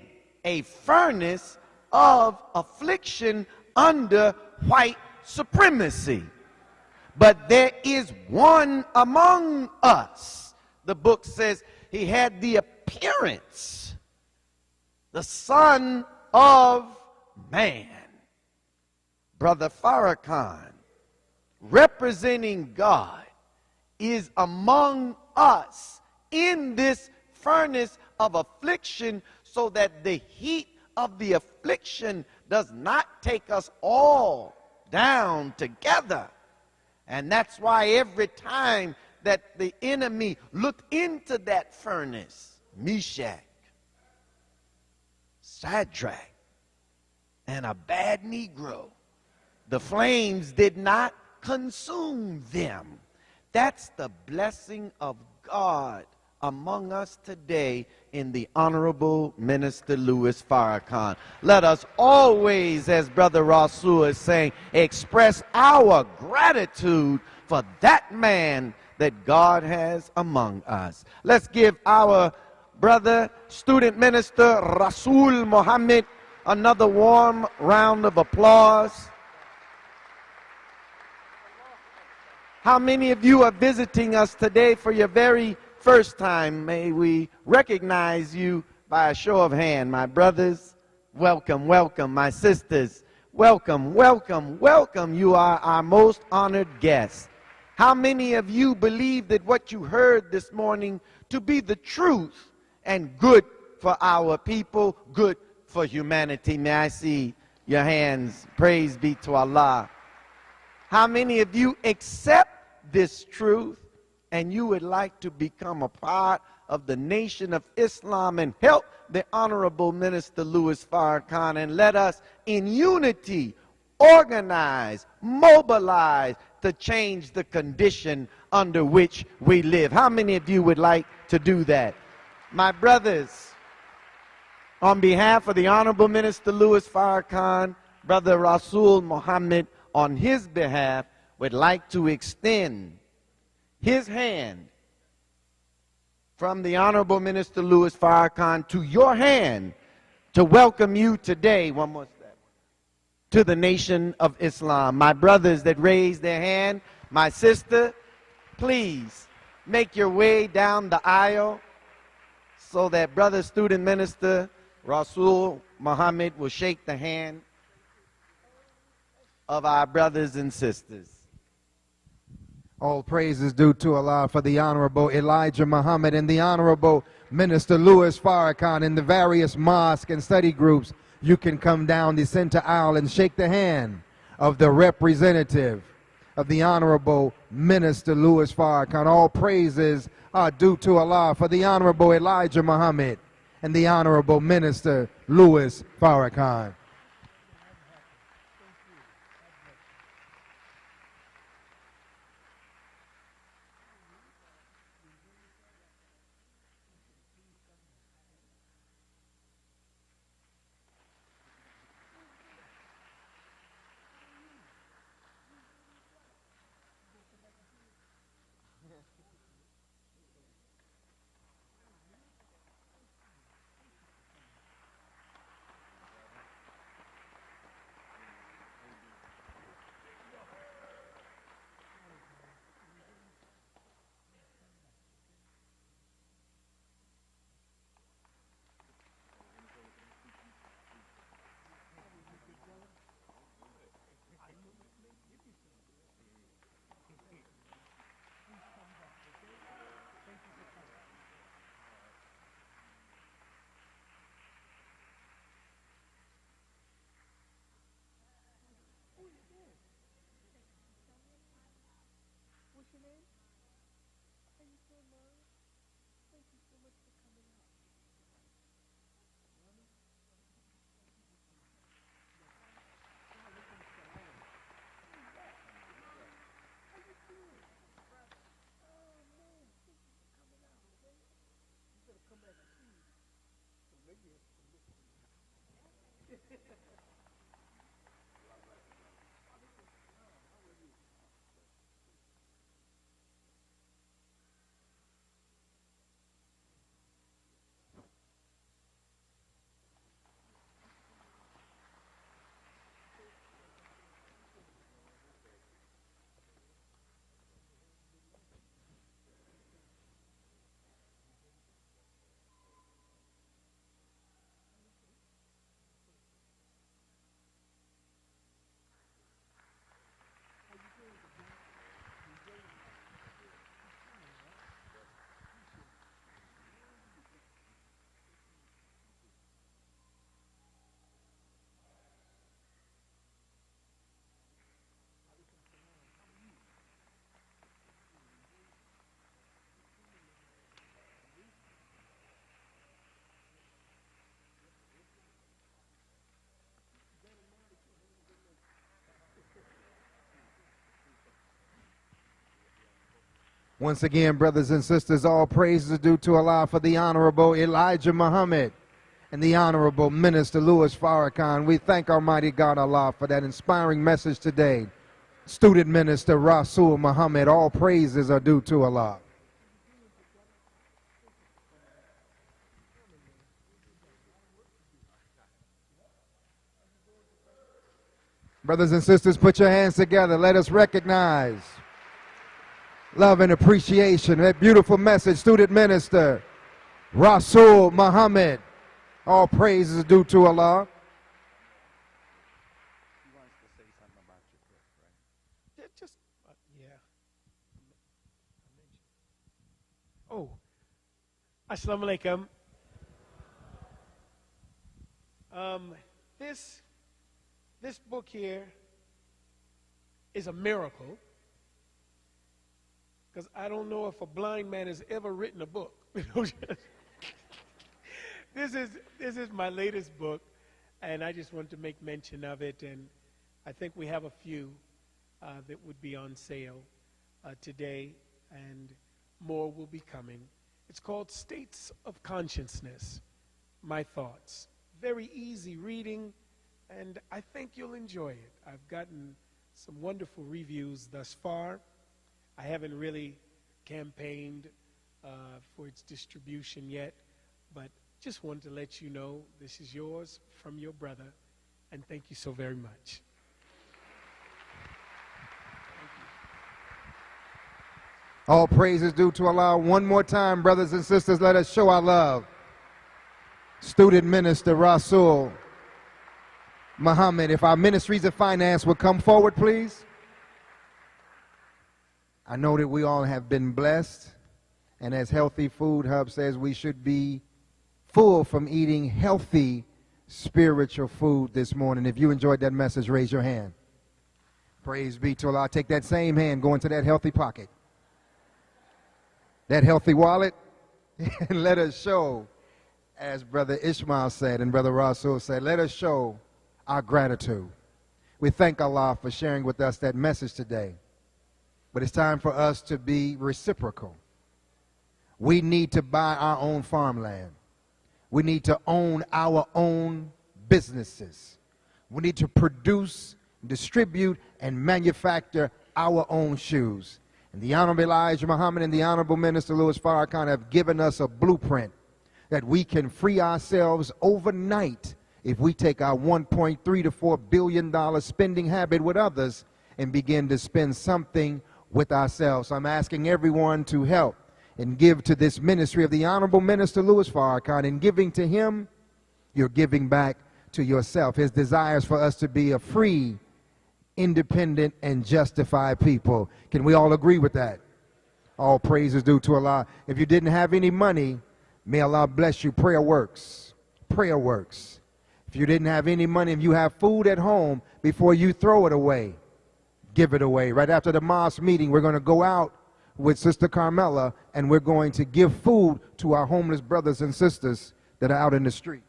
a furnace of affliction under white supremacy. But there is one among us. The book says he had the appearance, the Son of Man. Brother Farrakhan, representing God, is among us in this furnace of affliction so that the heat of the affliction does not take us all down together. And that's why every time that the enemy looked into that furnace, Meshach, Shadrach, and a bad Negro, the flames did not consume them. That's the blessing of God among us today in the Honorable Minister Louis Farrakhan. Let us always, as Brother Rasul is saying, express our gratitude for that man that God has among us. Let's give our brother, student minister Rasul Muhammad, another warm round of applause. How many of you are visiting us today for your very first time? May we recognize you by a show of hand. My brothers, welcome, welcome. My sisters, welcome, welcome, welcome. You are our most honored guests. How many of you believe that what you heard this morning to be the truth and good for our people, good for humanity? May I see your hands? Praise be to Allah. How many of you accept this truth and you would like to become a part of the Nation of Islam and help the Honorable Minister Louis Farrakhan, and let us in unity organize, mobilize to change the condition under which we live? How many of you would like to do that? My brothers, on behalf of the Honorable Minister Louis Farrakhan, Brother Rasul Muhammad, on his behalf, would like to extend his hand from the Honorable Minister Louis Farrakhan to your hand to welcome you today, one more step, to the Nation of Islam. My brothers that raised their hand, my sister, please make your way down the aisle so that Brother Student Minister Rasul Muhammad will shake the hand of our brothers and sisters. All praise is due to Allah for the Honorable Elijah Muhammad and the Honorable Minister Louis Farrakhan in the various mosque and study groups. You can come down the center aisle and shake the hand of the representative of the Honorable Minister Louis Farrakhan. All praises are due to Allah for the Honorable Elijah Muhammad and the Honorable Minister Louis Farrakhan. Once again, brothers and sisters, all praises are due to Allah for the Honorable Elijah Muhammad and the Honorable Minister Louis Farrakhan. We thank Almighty God Allah for that inspiring message today. Student Minister Rasul Muhammad, all praises are due to Allah. Brothers and sisters, put your hands together. Let us recognize love and appreciation. That beautiful message, Student Minister Rasul Muhammad. All praises are due to Allah. He wants to say something about your book, right? Yeah, just, yeah. Oh, Assalamu alaikum. This book here is a miracle, because I don't know if a blind man has ever written a book. This is my latest book, and I just want to make mention of it. And I think we have a few that would be on sale today, and more will be coming. It's called States of Consciousness, My Thoughts. Very easy reading, and I think you'll enjoy it. I've gotten some wonderful reviews thus far. I haven't really campaigned for its distribution yet, but just wanted to let you know this is yours from your brother, and thank you so very much. All praises due to Allah. One more time, brothers and sisters, let us show our love. Student Minister Rasul Muhammad, if our ministries of finance would come forward, please. I know that we all have been blessed, and as Healthy Food Hub says, we should be full from eating healthy spiritual food this morning. If you enjoyed that message, raise your hand. Praise be to Allah. Take that same hand, go into that healthy pocket, that healthy wallet, and let us show, as Brother Ishmael said and Brother Rasul said, let us show our gratitude. We thank Allah for sharing with us that message today. But it's time for us to be reciprocal. We need to buy our own farmland. We need to own our own businesses. We need to produce, distribute, and manufacture our own shoes. And the Honorable Elijah Muhammad and the Honorable Minister Louis Farrakhan have given us a blueprint that we can free ourselves overnight if we take our $1.3 to $4 billion spending habit with others and begin to spend something with ourselves. I'm asking everyone to help and give to this ministry of the Honorable Minister Louis Farrakhan. In giving to him, you're giving back to yourself. His desires for us to be a free, independent, and justified people. Can we all agree with that? All praise is due to Allah. If you didn't have any money, may Allah bless you. Prayer works. Prayer works. If you didn't have any money, if you have food at home, before you throw it away, give it away. Right after the mosque meeting, we're going to go out with Sister Carmela, and we're going to give food to our homeless brothers and sisters that are out in the street.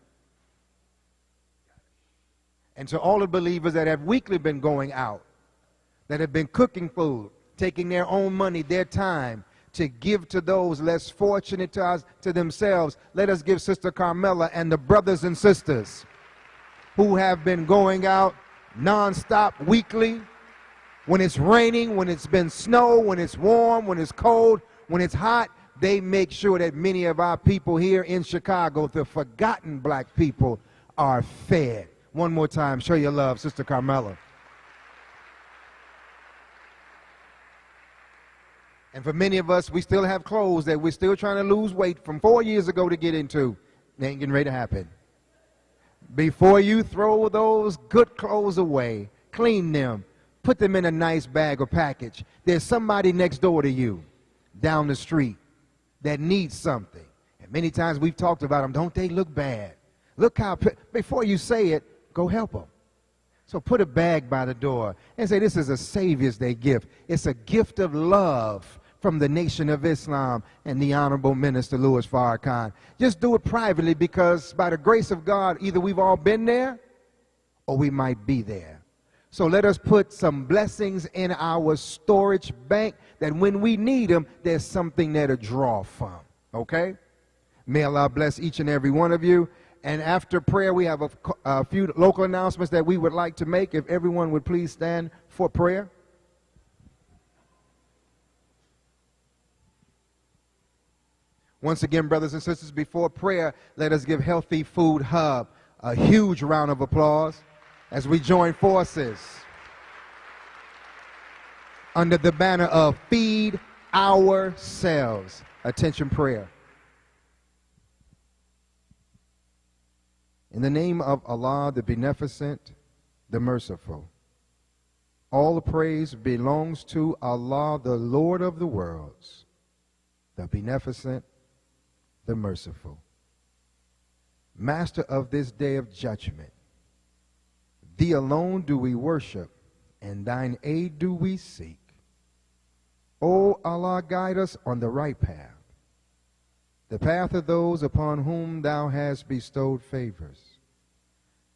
And to all the believers that have weekly been going out, that have been cooking food, taking their own money, their time, to give to those less fortunate to themselves, let us give Sister Carmela and the brothers and sisters who have been going out nonstop weekly. When it's raining, when it's been snow, when it's warm, when it's cold, when it's hot, they make sure that many of our people here in Chicago, the forgotten black people, are fed. One more time, show your love, Sister Carmela. And for many of us, we still have clothes that we're still trying to lose weight from 4 years ago to get into. It ain't getting ready to happen. Before you throw those good clothes away, clean them, put them in a nice bag or package. There's somebody next door to you, down the street, that needs something. And many times we've talked about them. Don't they look bad? Look how, before you say it, go help them. So put a bag by the door and say, this is a Savior's Day gift. It's a gift of love from the Nation of Islam and the Honorable Minister Louis Farrakhan. Just do it privately, because by the grace of God, either we've all been there or we might be there. So let us put some blessings in our storage bank that when we need them, there's something there to draw from, okay? May Allah bless each and every one of you. And after prayer, we have a few local announcements that we would like to make. If everyone would please stand for prayer. Once again, brothers and sisters, before prayer, let us give Healthy Food Hub a huge round of applause as we join forces under the banner of Feed Ourselves. Attention prayer. In the name of Allah, the Beneficent, the Merciful, all the praise belongs to Allah, the Lord of the worlds, the Beneficent, the Merciful, Master of this day of judgment. Thee alone do we worship, and thine aid do we seek. O Allah, guide us on the right path, the path of those upon whom thou hast bestowed favors,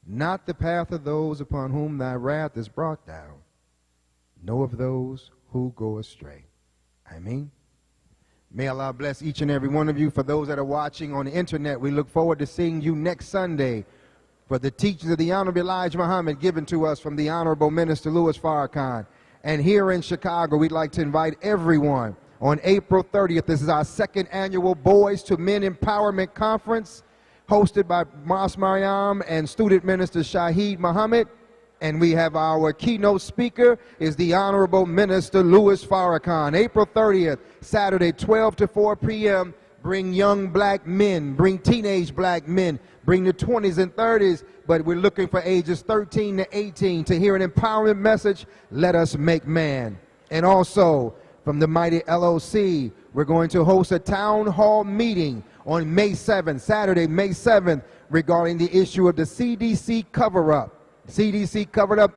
not the path of those upon whom thy wrath is brought down, nor of those who go astray. Ameen. May Allah bless each and every one of you. For those that are watching on the internet, we look forward to seeing you next Sunday for the teachings of the Honorable Elijah Muhammad given to us from the Honorable Minister Louis Farrakhan. And here in Chicago, we'd like to invite everyone on April 30th. This is our second annual Boys to Men Empowerment Conference, hosted by Mas Mariam and student minister Shahid Muhammad. And we have our keynote speaker is the Honorable Minister Louis Farrakhan. April 30th, Saturday, 12 to 4 p.m. Bring young black men, bring teenage black men, bring the 20s and 30s, but we're looking for ages 13 to 18 to hear an empowerment message, let us make man. And also, from the mighty LOC, we're going to host a town hall meeting on May 7th, Saturday, May 7th, regarding the issue of the CDC cover-up. CDC covered up